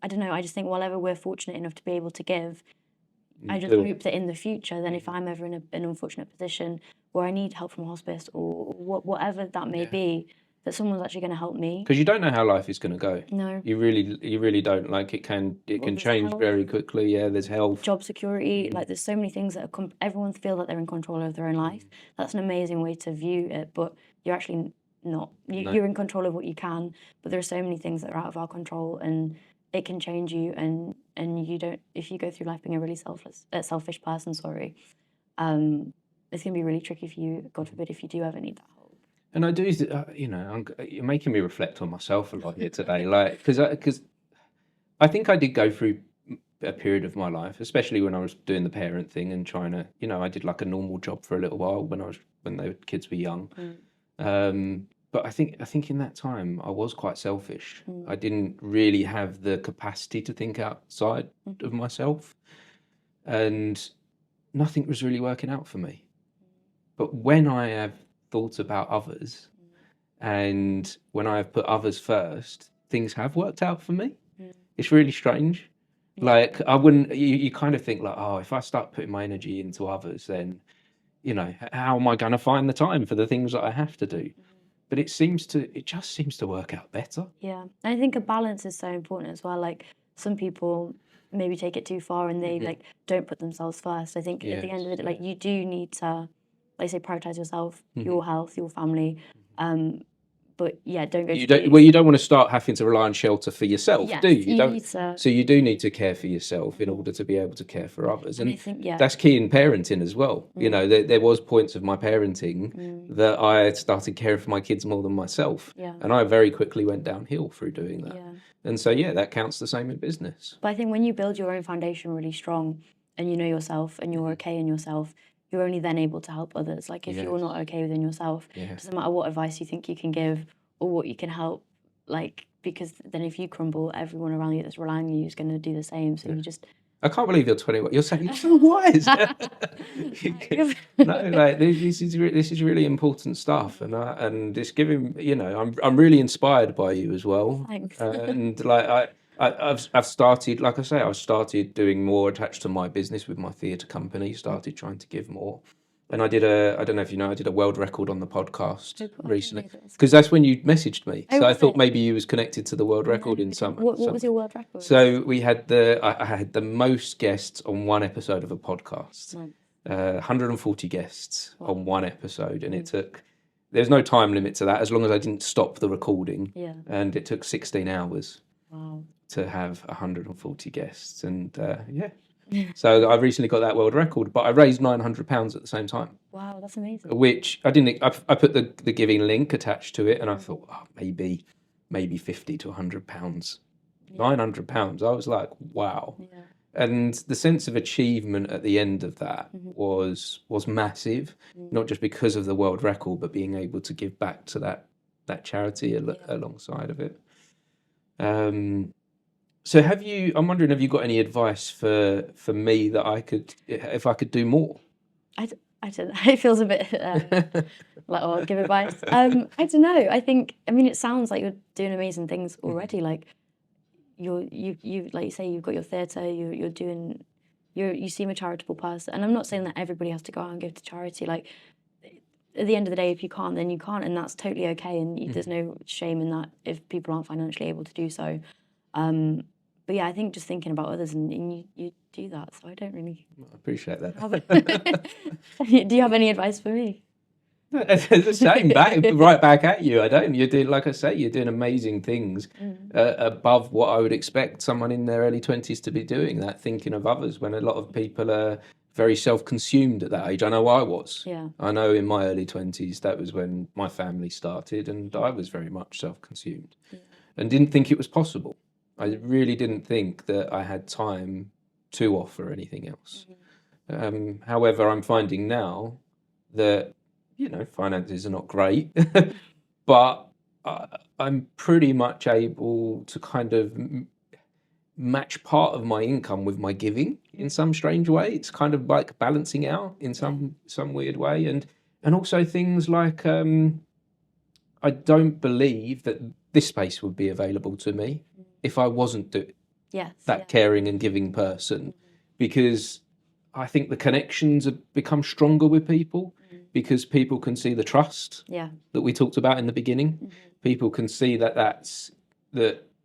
I don't know, I just think whatever we're fortunate enough to be able to give, I just hope that in the future, then if I'm ever in an unfortunate position where I need help from hospice or whatever that may be, that someone's actually going to help me. Because you don't know how life is going to go. No. You really don't. Like it can change health, very quickly. Yeah, there's health. Job security. Like there's so many things that everyone feels like they're in control of their own life. That's an amazing way to view it, but you're actually not. You're in control of what you can, but there are so many things that are out of our control, and it can change you, and you don't. If you go through life being a really selfish person, it's going to be really tricky for you. God forbid if you do ever need that help. And I do, you're making me reflect on myself a lot here today, like because I think I did go through a period of my life, especially when I was doing the parent thing and trying to, I did like a normal job for a little while when the kids were young. But I think in that time I was quite selfish. I didn't really have the capacity to think outside of myself, and nothing was really working out for me. But when I have thought about others and when I have put others first, things have worked out for me. It's really strange. Like I wouldn't, you kind of think like, oh, if I start putting my energy into others, then, how am I going to find the time for the things that I have to do? But it just seems to work out better. Yeah. And I think a balance is so important as well. Like some people maybe take it too far and they like don't put themselves first. I think at the end of the day, like you do need to, like say, prioritize yourself, your health, your family. But yeah, don't go. You don't want to start having to rely on shelter for yourself, do you? So you do need to care for yourself in order to be able to care for others, and I think, that's key in parenting as well. There was points of my parenting that I started caring for my kids more than myself, and I very quickly went downhill through doing that. And so that counts the same in business. But I think when you build your own foundation really strong, and you know yourself, and you're okay in yourself, you're only then able to help others. Like if you're not okay within yourself, it doesn't matter what advice you think you can give or what you can help, like, because then if you crumble, everyone around you that's relying on you is going to do the same. So you just... I can't believe you're 21. You're saying you're so wise. No, like this is really important stuff, and it's giving. I'm really inspired by you as well. Thanks. And like I've started, like I say, I've started doing more attached to my business with my theatre company. Started trying to give more, and I did I don't know if you know, I did a world record on the podcast recently because that's when you messaged me. So I thought maybe you was connected to the world record in some. What was your world record? So we had I had the most guests on one episode of a podcast. 140 guests on one episode, and it took. There's no time limit to that as long as I didn't stop the recording. And it took 16 hours. Wow. To have 140 guests, and so I recently got that world record, but I raised £900 at the same time. Wow, that's amazing. Which I didn't. I put the giving link attached to it, and I thought, maybe £50 to £100, £900. I was like, wow. And the sense of achievement at the end of that was massive, not just because of the world record, but being able to give back to that charity alongside of it. So I'm wondering, have you got any advice for me that if I could do more? I don't know. It feels a bit like, give advice. I don't know. I mean, it sounds like you're doing amazing things already. Like you like you say, you've got your theatre, you seem a charitable person. And I'm not saying that everybody has to go out and give to charity. Like at the end of the day, if you can't, then you can't, and that's totally okay. And there's no shame in that if people aren't financially able to do so. But yeah, I think just thinking about others and you do that. So I don't really... I appreciate that. Do you have any advice for me? It's the same, right back at you. I don't. You're doing, like I say, you're doing amazing things above what I would expect someone in their early 20s to be doing, that thinking of others, when a lot of people are very self-consumed at that age. I know I was. I know in my early 20s, that was when my family started, and I was very much self-consumed and didn't think it was possible. I really didn't think that I had time to offer anything else. However, I'm finding now that, finances are not great, but I'm pretty much able to kind of match part of my income with my giving in some strange way. It's kind of like balancing out in some weird way. And also things like, I don't believe that this space would be available to me if I wasn't that caring and giving person, because I think the connections have become stronger with people because people can see the trust that we talked about in the beginning. People can see that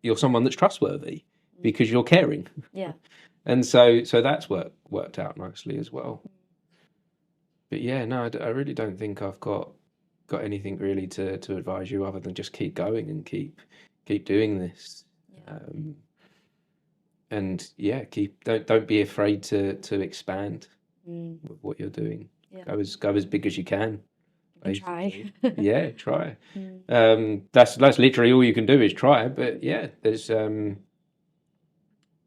you're someone that's trustworthy because you're caring. And so that's worked out nicely as well. But I really don't think I've got anything really to advise you other than just keep going and keep doing this. And don't be afraid to expand with what you're doing. Go as big as you can. Try. Try. That's literally all you can do is try. But there's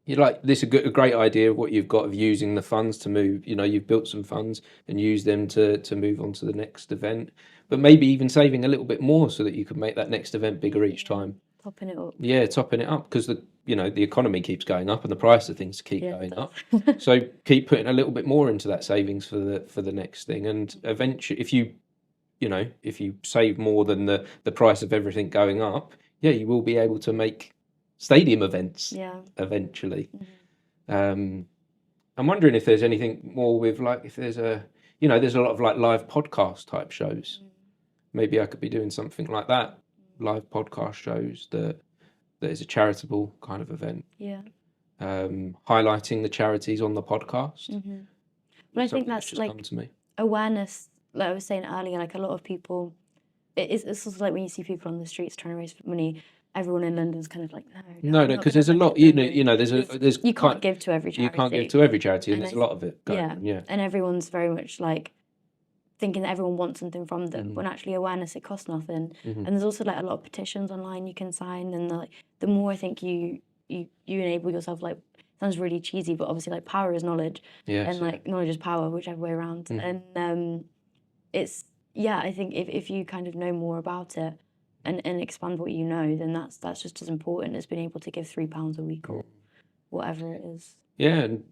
you're like, this is a great idea of what you've got of using the funds to move. You've built some funds and use them to move on to the next event, but maybe even saving a little bit more so that you can make that next event bigger each time. Topping it up. Yeah, topping it up, because the economy keeps going up and the price of things keep going up. So keep putting a little bit more into that savings for the next thing, and eventually, if you save more than the price of everything going up, you will be able to make stadium events eventually. I'm wondering if there's anything more with, like, if there's there's a lot of like live podcast type shows. Maybe I could be doing something like that, live podcast shows that is a charitable kind of event. Highlighting the charities on the podcast. But I think that's like awareness, like I was saying earlier, like a lot of people, it's also like when you see people on the streets trying to raise money, everyone in London's kind of like, no, because there's a lot, there's you can't give to every charity. You can't give to every charity, and there's a lot of it going on, and everyone's very much like thinking that everyone wants something from them, when actually awareness, it costs nothing. And there's also like a lot of petitions online you can sign, and like the more I think you enable yourself, like, sounds really cheesy, but obviously like power is knowledge, and like knowledge is power, whichever way around. And it's I think if you kind of know more about it and expand what you know, then that's just as important as being able to give £3 a week or whatever it is. And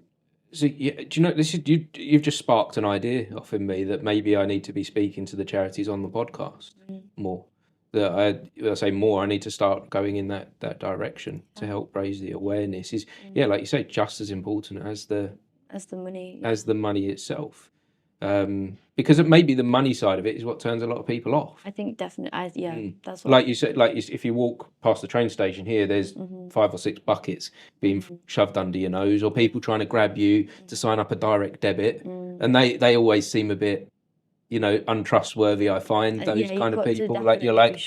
so, do you know, this is you've just sparked an idea off in me that maybe I need to be speaking to the charities on the podcast more. That I say more, I need to start going in that direction to help raise the awareness. Is like you say, just as important as the money itself. Because it maybe the money side of it is what turns a lot of people off. I think definitely, that's what like you said. Like if you walk past the train station here, there's 5 or 6 buckets being shoved under your nose, or people trying to grab you to sign up a direct debit, and they always seem a bit, untrustworthy. I find those kind of people. Like you're like,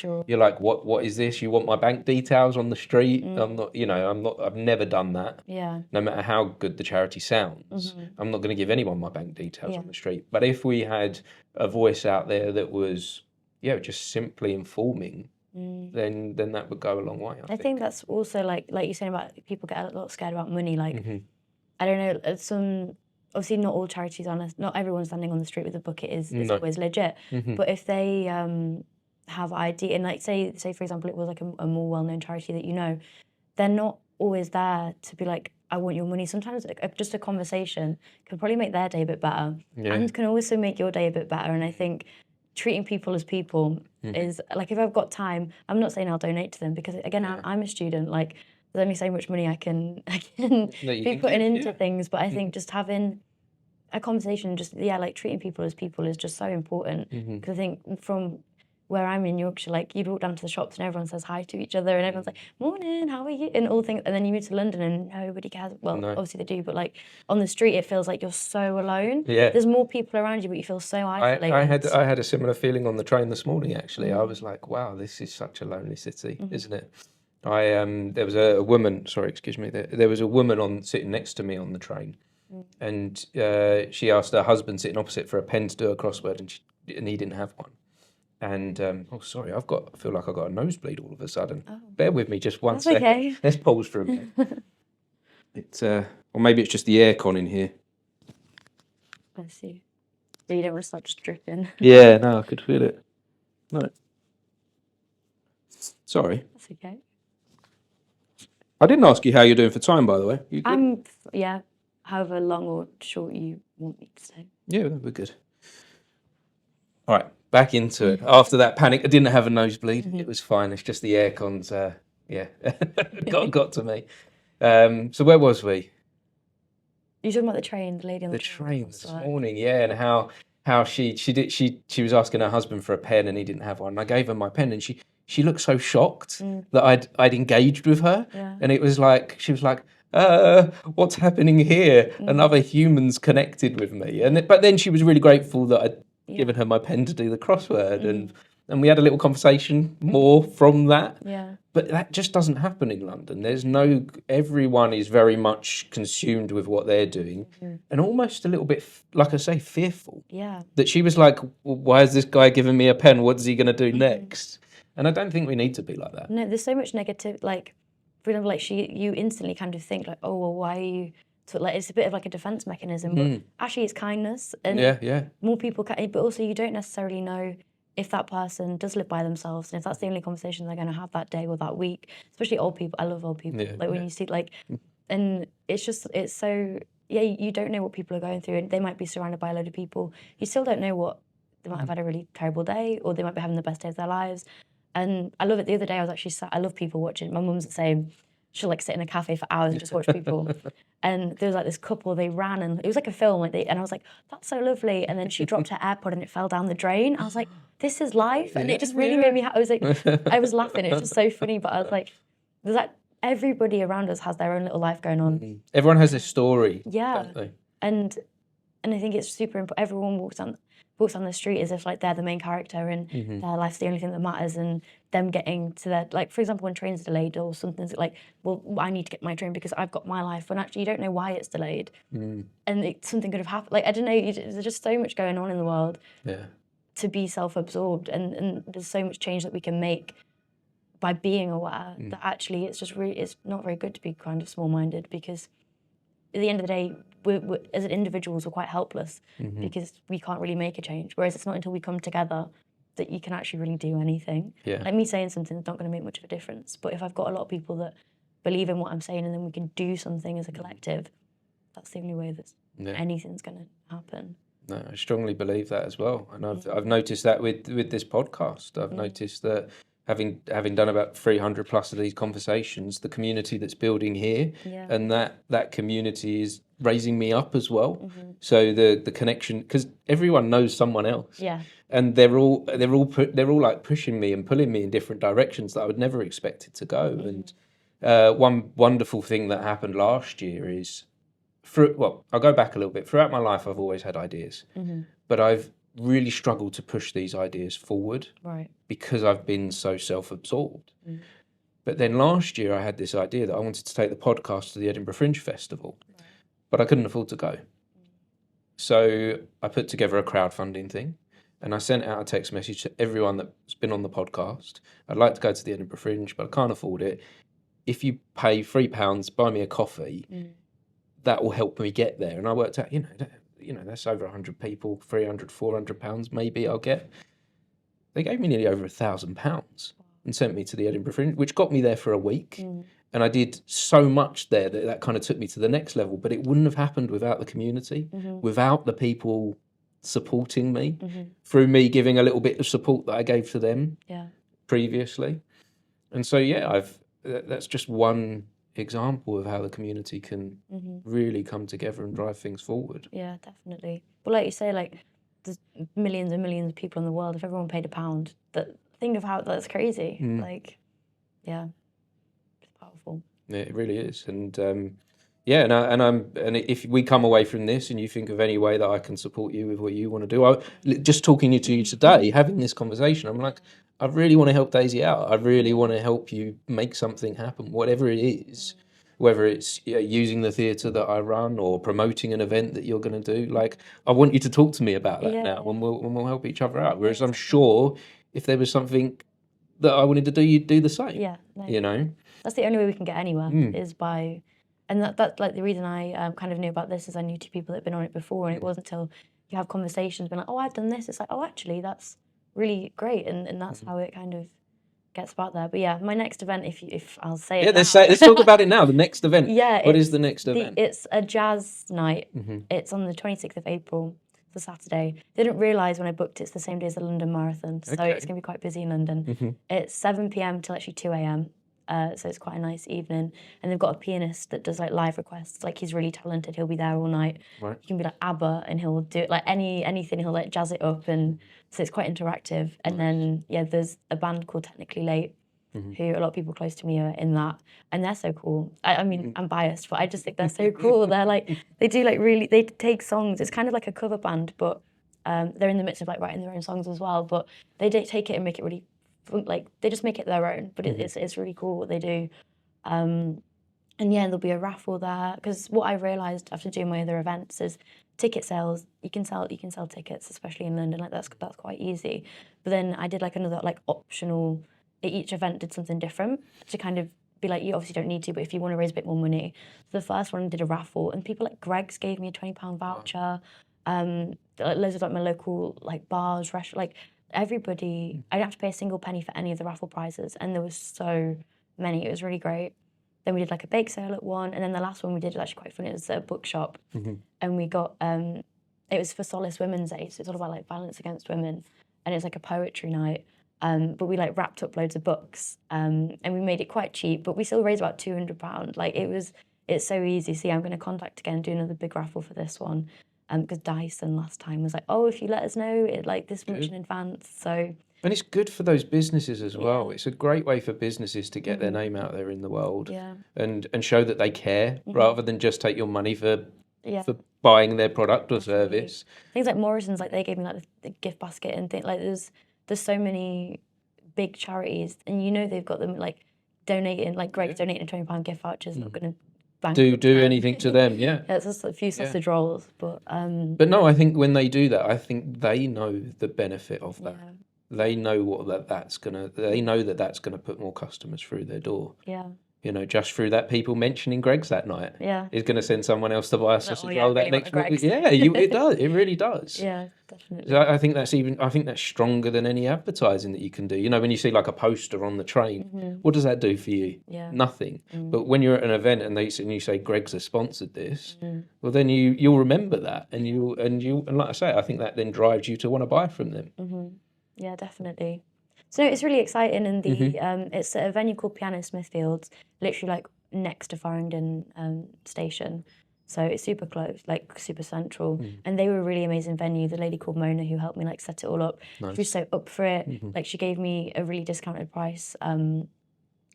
what is this? You want my bank details on the street? I'm not. I've never done that. No matter how good the charity sounds, I'm not going to give anyone my bank details on the street. But if we had a voice out there that was, just simply informing, then that would go a long way. I think that's also like you're saying about people get a lot scared about money. Like I don't know, obviously not all charities are, not everyone standing on the street with a bucket is always legit. But if they have ID, and like say for example it was like a more well-known charity that they're not always there to be like, I want your money. Sometimes just a conversation can probably make their day a bit better, and can also make your day a bit better. And I think treating people as people is like, if I've got time, I'm not saying I'll donate to them, because again I'm a student, like there's only so much money I can be putting into things, but I think just having a conversation, just like treating people as people is just so important. Because I think from where I'm in Yorkshire, like you'd walk down to the shops and everyone says hi to each other, and everyone's like, "Morning, how are you?" and all things. And then you move to London and nobody cares. Well, obviously they do, but like on the street, it feels like you're so alone. There's more people around you, but you feel so isolated. I had a similar feeling on the train this morning. Actually, I was like, "Wow, this is such a lonely city, isn't it?" There was a woman. Sorry, excuse me. There was a woman sitting next to me on the train, and she asked her husband sitting opposite for a pen to do a crossword, and he didn't have one. And sorry, I feel like I got a nosebleed all of a sudden. Bear with me just one second. Okay. Let's pause for a minute. Or maybe it's just the aircon in here. Bless you. You don't want to start just dripping. Yeah, no, I could feel it. No. Sorry. That's okay. I didn't ask you how you're doing for time, by the way. You good? However long or short you want me to say. Yeah, we're good. All right, back into it. After that panic, I didn't have a nosebleed. It was fine. It's just the aircon's, got to me. So where was we? You're talking about the train, the lady on the train this morning, and how she was asking her husband for a pen and he didn't have one. And I gave her my pen, and she looked so shocked that I'd engaged with her, and it was like she was like, "What's happening here?" Another human's connected with me, but then she was really grateful that I'd given her my pen to do the crossword, and we had a little conversation more from that. But that just doesn't happen in London. Everyone is very much consumed with what they're doing, and almost a little bit, like I say, fearful. That she was like, well, "Why is this guy giving me a pen? What's he going to do next?" And I don't think we need to be like that. No, there's so much negative, like for example, like you instantly kind of think like, oh, well, why are you, so like it's a bit of like a defense mechanism, but actually it's kindness, and more people can, but also you don't necessarily know if that person does live by themselves, and if that's the only conversation they're going to have that day or that week, especially old people. I love old people. When you see like, and it's so, you don't know what people are going through, and they might be surrounded by a load of people. You still don't know what, they might have had a really terrible day, or they might be having the best day of their lives. And I love it. The other day I was actually I love people watching. My mum's the same. She'll like sit in a cafe for hours and just watch people. And there was like this couple, they ran, and it was like a film, and I was like, that's so lovely. And then she dropped her AirPod and it fell down the drain. I was like, this is life. And it just really made me happy. I was like, I was laughing. It was just so funny. But I was like, there's like, everybody around us has their own little life going on. Everyone has their story. Yeah. And I think it's super important. Everyone walks on the street as if like they're the main character, and their life's the only thing that matters, and them getting to their, like, for example, when trains are delayed or something's like, well, I need to get my train because I've got my life, when actually you don't know why it's delayed. And something could have happened. Like, I don't know, there's just so much going on in the world to be self-absorbed, and there's so much change that we can make by being aware that actually it's just really, it's not very good to be kind of small-minded, because at the end of the day, we're, as individuals, we're quite helpless because we can't really make a change. Whereas it's not until we come together that you can actually really do anything. Like me saying something is not going to make much of a difference. But if I've got a lot of people that believe in what I'm saying, and then we can do something as a collective, that's the only way that anything's going to happen. No, I strongly believe that as well. And I've noticed that with this podcast. I've noticed that having done about 300 plus of these conversations, the community that's building here, and that community is raising me up as well. So the connection, because everyone knows someone else, and they're all like pushing me and pulling me in different directions that I would never expect it to go. And one wonderful thing that happened last year is, I'll go back a little bit. Throughout my life, I've always had ideas, but I've really struggled to push these ideas forward because I've been so self-absorbed. But then last year I had this idea that I wanted to take the podcast to the Edinburgh Fringe Festival, but I couldn't afford to go. So I put together a crowdfunding thing, and I sent out a text message to everyone that's been on the podcast. I'd like to go to the Edinburgh Fringe, but I can't afford it. If you pay £3, buy me a coffee, that will help me get there. And I worked out, that's over 100 people, 300, 400 pounds maybe I'll get. They gave me nearly over £1,000 and sent me to the Edinburgh Fringe, which got me there for a week. And I did so much there that kind of took me to the next level. But it wouldn't have happened without the community, without the people supporting me, through me giving a little bit of support that I gave to them previously. And so, that's just one example of how the community can really come together and drive things forward. Yeah, definitely. But like you say, like, there's millions and millions of people in the world. If everyone paid £1, think of how that's crazy. Like, it's powerful. Yeah, it really is. And and if we come away from this and you think of any way that I can support you with what you want to do, just talking to you today, having this conversation, I'm like, I really want to help Daisy out. I really want to help you make something happen, whatever it is, whether it's using the theatre that I run or promoting an event that you're going to do. Like, I want you to talk to me about that now, and we'll help each other out. Whereas I'm sure if there was something that I wanted to do, you'd do the same. Yeah, that's the only way we can get anywhere is by, and that like the reason I kind of knew about this is I knew two people that had been on it before, and it wasn't until you have conversations, being like, oh, I've done this. It's like, oh, actually, that's really great, and that's how it kind of gets about there. But yeah, my next event, if I'll say it. Let's talk about it now. The next event. What is the next event? It's a jazz night. It's on the 26th of April. It's a Saturday. Didn't realise when I booked it's the same day as the London Marathon, so it's going to be quite busy in London. It's 7 p.m. till actually 2 a.m. So it's quite a nice evening. And they've got a pianist that does like live requests. Like, he's really talented. He'll be there all night. You can be like ABBA, and he'll do like anything. He'll like jazz it up, and so it's quite interactive. And then there's a band called Technically Late, who a lot of people close to me are in that, and they're so cool. I mean, I'm biased, but I just think they're so cool. They're like, they do like really, they take songs. It's kind of like a cover band, but they're in the midst of like writing their own songs as well. But they don't take it and make it really, like, they just make it their own. But it's really cool what they do. And there'll be a raffle there, because what I realised after doing my other events is ticket sales. You can sell tickets, especially in London. Like, that's quite easy. But then I did like another like optional. Each event did something different to kind of be like, you obviously don't need to, but if you want to raise a bit more money. So the first one did a raffle, and people like Greg's gave me a £20 voucher. Loads of like my local like bars, restaurants, like everybody. I didn't have to pay a single penny for any of the raffle prizes, and there was so many. It was really great. Then we did like a bake sale at one, and then the last one we did was actually quite funny. It was a bookshop, and we got it was for Solace Women's Day, so it's all about like violence against women, and it's like a poetry night. But we like wrapped up loads of books, and we made it quite cheap, but we still raised about £200. Like it's so easy. So yeah, I'm going to contact again, do another big raffle for this one, because Dyson last time was like, oh, if you let us know it like this much in advance. So. And it's good for those businesses as well. It's a great way for businesses to get their name out there in the world, and show that they care rather than just take your money for buying their product or service. Things like Morrison's, like they gave me like the gift basket and things like there's so many big charities, and you know they've got them like donating, like Greg's donating a £20 gift voucher is not going to do anything to them. Yeah, it's just a few sausage rolls, but no, I think when they do that, I think they know the benefit of that. They know what that's gonna. They know that that's gonna put more customers through their door. Yeah. You know, just through that, people mentioning Greg's that night. Yeah. Is going to send someone else to buy a sausage roll that really next week. Yeah, it does. It really does. Yeah, definitely. So I think that's stronger than any advertising that you can do. You know, when you see like a poster on the train, what does that do for you? Yeah. Nothing. But when you're at an event and you say Greg's has sponsored this, well then you'll remember that, and like I say, I think that then drives you to want to buy from them. Yeah, definitely. So it's really exciting, and it's at a venue called Piano Smithfield, literally like next to Farringdon station. So it's super close, like super central. And they were a really amazing venue. The lady called Mona who helped me like set it all up, she was so up for it. Like she gave me a really discounted price,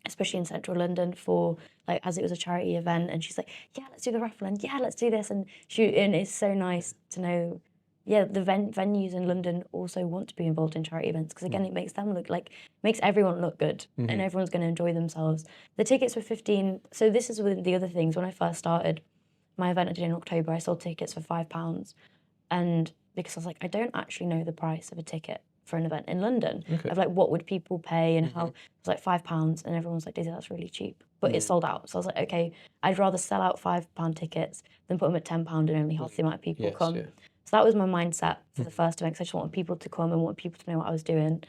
especially in central London for like as it was a charity event. And she's like, yeah, let's do the raffle, and yeah, let's do this. And it's so nice to know. Yeah, the venues in London also want to be involved in charity events because again, it makes them makes everyone look good, and everyone's going to enjoy themselves. The tickets were £15. So this is one of the other things. When I first started my event I did in October, I sold tickets for £5, and because I was like, I don't actually know the price of a ticket for an event in London. Of like, what would people pay, and how it was like £5, and everyone's like, Daisy, that's really cheap. But it sold out. So I was like, okay, I'd rather sell out £5 tickets than put them at £10 and only half the amount of people come. Yeah. So that was my mindset for the first event, because I just wanted people to come and wanted people to know what I was doing.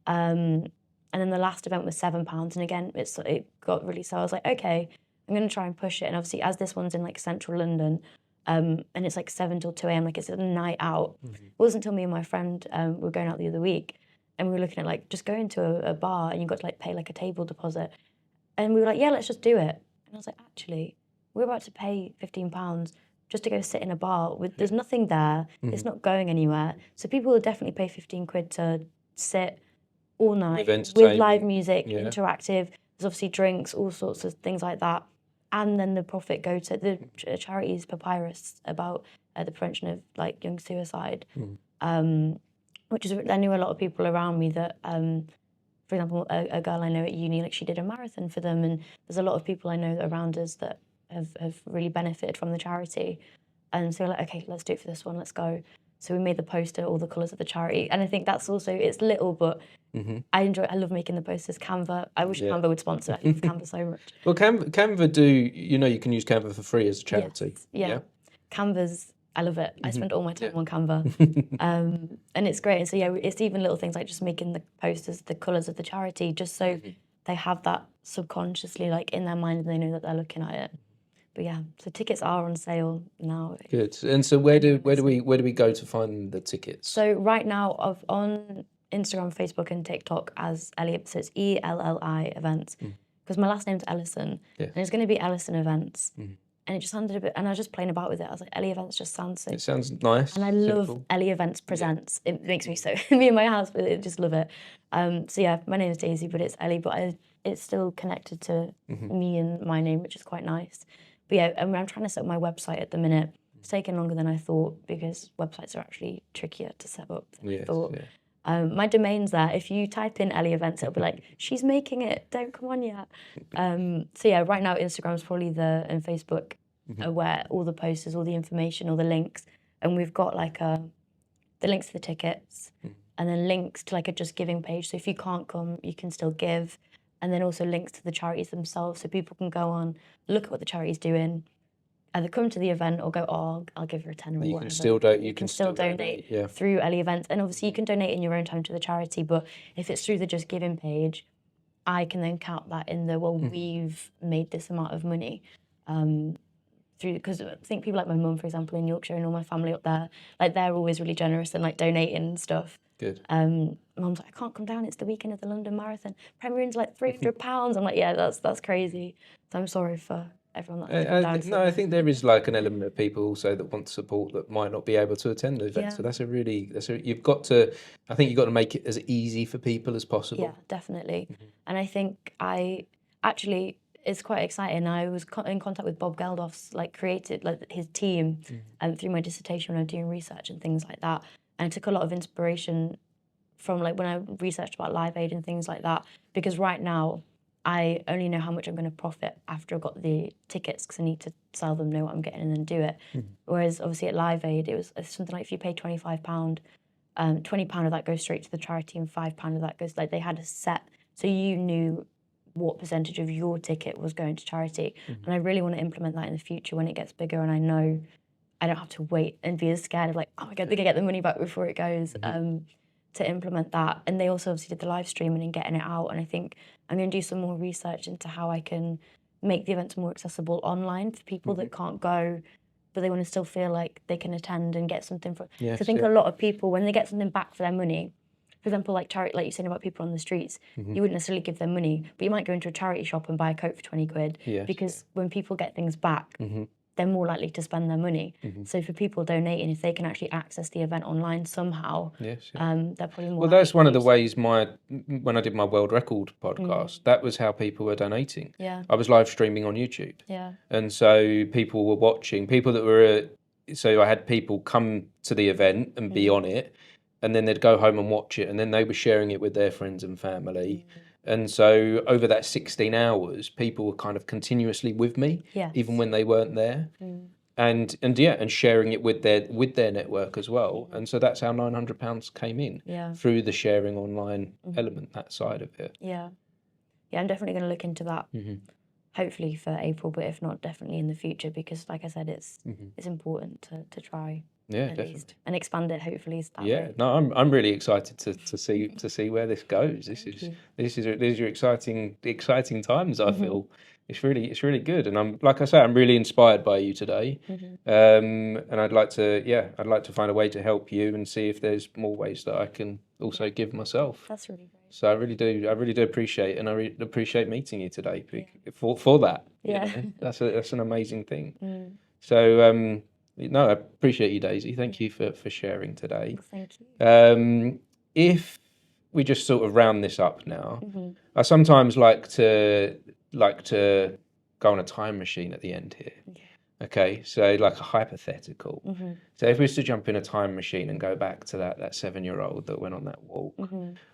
And then the last event was £7, and again, it got really, so I was like, okay, I'm going to try and push it. And obviously, as this one's in like central London, and it's like 7 till 2 a.m, like it's a night out. It wasn't until me and my friend were going out the other week, and we were looking at like just going to a bar, and you got to like pay like a table deposit. And we were like, yeah, let's just do it. And I was like, actually, we're about to pay £15 just to go sit in a bar. There's nothing there. It's not going anywhere. So people will definitely pay £15 to sit all night with live music, interactive. There's obviously drinks, all sorts of things like that. And then the profit go to the charity's Papyrus about the prevention of like young suicide, which is, I knew a lot of people around me that, for example, a girl I know at uni, like she did a marathon for them, and there's a lot of people I know around us that have really benefited from the charity. And so we're like, okay, let's do it for this one, let's go. So we made the poster, all the colours of the charity. And I think that's also, it's little, but I love making the posters. Canva, I wish Canva would sponsor it. I love Canva so much. Well, Canva do, you know, you can use Canva for free as a charity. Yes. Yeah. Canva's, I love it. I spend all my time on Canva. And it's great. And so, yeah, it's even little things like just making the posters, the colours of the charity, just so they have that subconsciously like in their mind and they know that they're looking at it. But yeah, so tickets are on sale now. Good. And so where do we go to find the tickets? So right now on Instagram, Facebook, and TikTok as Elli, so it's ELLI Events, because my last name's Ellison, and it's going to be Ellison Events. And it just sounded a bit, and I was just playing about with it. I was like, Elli Events just sounds so. It sounds nice. And I love Elli Events Presents. It makes me so, me and my house, but I just love it. So yeah, my name is Daisy, but it's Elli, but it's still connected to me and my name, which is quite nice. But yeah, I'm trying to set up my website at the minute. It's taken longer than I thought because websites are actually trickier to set up than I thought. Yeah. My domain's there. If you type in Elli Events, it'll be like, she's making it, don't come on yet. So yeah, right now Instagram's probably and Facebook are where all the posters, all the information, all the links. And we've got like the links to the tickets and then links to like a Just Giving page. So if you can't come, you can still give. and then also links to the charities themselves, so people can go on, look at what the charity's doing, either come to the event or go, oh, I'll give her a tenner or whatever. You can still donate through Elli Events. And obviously you can donate in your own time to the charity, but if it's through the Just Giving page, I can then count that in the, we've made this amount of money. Because I think people like my mum, for example, in Yorkshire, and all my family up there, like they're always really generous and like donating and stuff. Good. Mum's like, I can't come down, it's the weekend of the London Marathon. Premiering's like £300. I'm like, yeah, that's crazy. So I'm sorry for everyone that's come down. No, I think there is like an element of people also that want to support that might not be able to attend the event. So you've got to make it as easy for people as possible. Yeah, definitely. And I think it's quite exciting. I was in contact with Bob Geldof's his team through my dissertation when I was doing research and things like that. And I took a lot of inspiration from like when I researched about Live Aid and things like that, because right now I only know how much I'm going to profit after I've got the tickets, because I need to sell them, know what I'm getting, and then do it. Whereas obviously at Live Aid, it was something like if you pay £25, £20 of that goes straight to the charity, and £5 of that goes, like they had a set, so you knew what percentage of your ticket was going to charity. And I really want to implement that in the future when it gets bigger, and I know I don't have to wait and be as scared of like, oh my God, they're going to get the money back before it goes, to implement that. And they also obviously did the live streaming and getting it out, and I think I'm going to do some more research into how I can make the events more accessible online for people that can't go, but they want to still feel like they can attend and get something for it. Yes, so I think a lot of people, when they get something back for their money, for example, like charity, like you're saying about people on the streets, you wouldn't necessarily give them money, but you might go into a charity shop and buy a coat for 20 quid, because when people get things back, they're more likely to spend their money. So for people donating, if they can actually access the event online somehow, they're probably more. Well, that's one of the ways when I did my world record podcast, that was how people were donating. Yeah. I was live streaming on YouTube. Yeah. And so people were watching, so I had people come to the event and be on it, and then they'd go home and watch it, and then they were sharing it with their friends and family. And so over that 16 hours, people were kind of continuously with me, even when they weren't there, and sharing it with their network as well. And so that's how £900 came in, through the sharing online element, that side of it. Yeah, I'm definitely going to look into that. Hopefully for April, but if not, definitely in the future, because like I said, it's important to try. Yeah, at definitely. least, and expand it hopefully. No, I'm really excited to see where this goes. These are exciting times. I feel it's really good, and I'm really inspired by you today. And I'd like to find a way to help you and see if there's more ways that I can also give myself. That's really great. So I really do appreciate, and I appreciate meeting you today for that. Yeah, you know? That's an amazing thing. So. No, I appreciate you, Daisy. Thank you for sharing today. Thank you. If we just sort of round this up now, I sometimes like to go on a time machine at the end here. Okay, so like a hypothetical. So if we was to jump in a time machine and go back to that 7-year-old that went on that walk,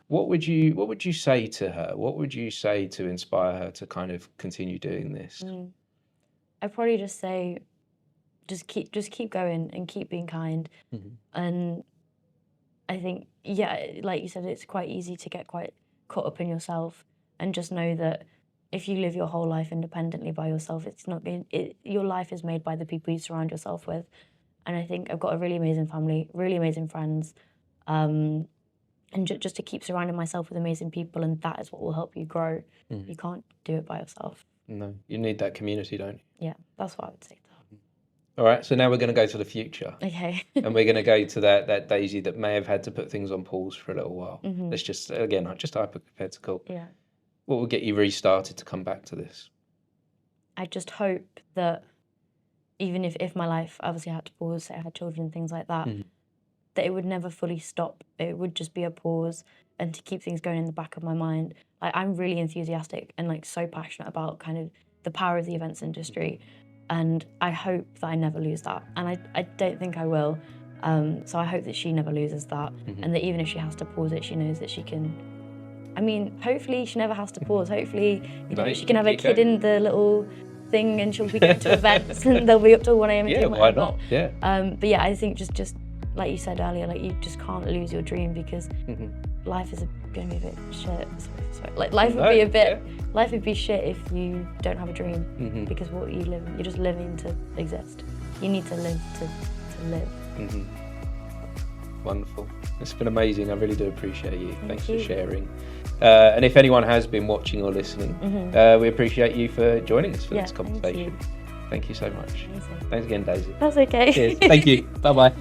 what would you say to her? What would you say to inspire her to kind of continue doing this? I'd probably just say, just keep going and keep being kind. And I think, like you said, it's quite easy to get quite caught up in yourself, and just know that if you live your whole life independently by yourself, your life is made by the people you surround yourself with. And I think I've got a really amazing family, really amazing friends, and just to keep surrounding myself with amazing people, and that is what will help you grow. You can't do it by yourself. No, you need that community, don't you? Yeah, that's what I would say. All right, so now we're going to go to the future. Okay. And we're going to go to that Daisy that may have had to put things on pause for a little while. Let's just hypothetical. Yeah. What will get you restarted to come back to this? I just hope that even if my life obviously had to pause, say I had children and things like that, that it would never fully stop. It would just be a pause, and to keep things going in the back of my mind. Like, I'm really enthusiastic and like so passionate about kind of the power of the events industry. And I hope that I never lose that. And I don't think I will. So I hope that she never loses that. And that even if she has to pause it, she knows that she can... I mean, hopefully she never has to pause. Hopefully she can have a kid in the little thing, and she'll be going to events and they'll be up till 1 a.m. Yeah, why not? Yeah. But yeah, I think just like you said earlier, like you just can't lose your dream, because life is going to be a bit shit. Sorry. Like life would be a bit. Life would be shit if you don't have a dream, because what you live, you're just living to exist. You need to live to live. Wonderful. It's been amazing. I really do appreciate you. Thanks for sharing. And if anyone has been watching or listening, we appreciate you for joining us for this conversation. Thank you so much. Amazing. Thanks again, Daisy. That's okay. Cheers. Thank you. Bye-bye.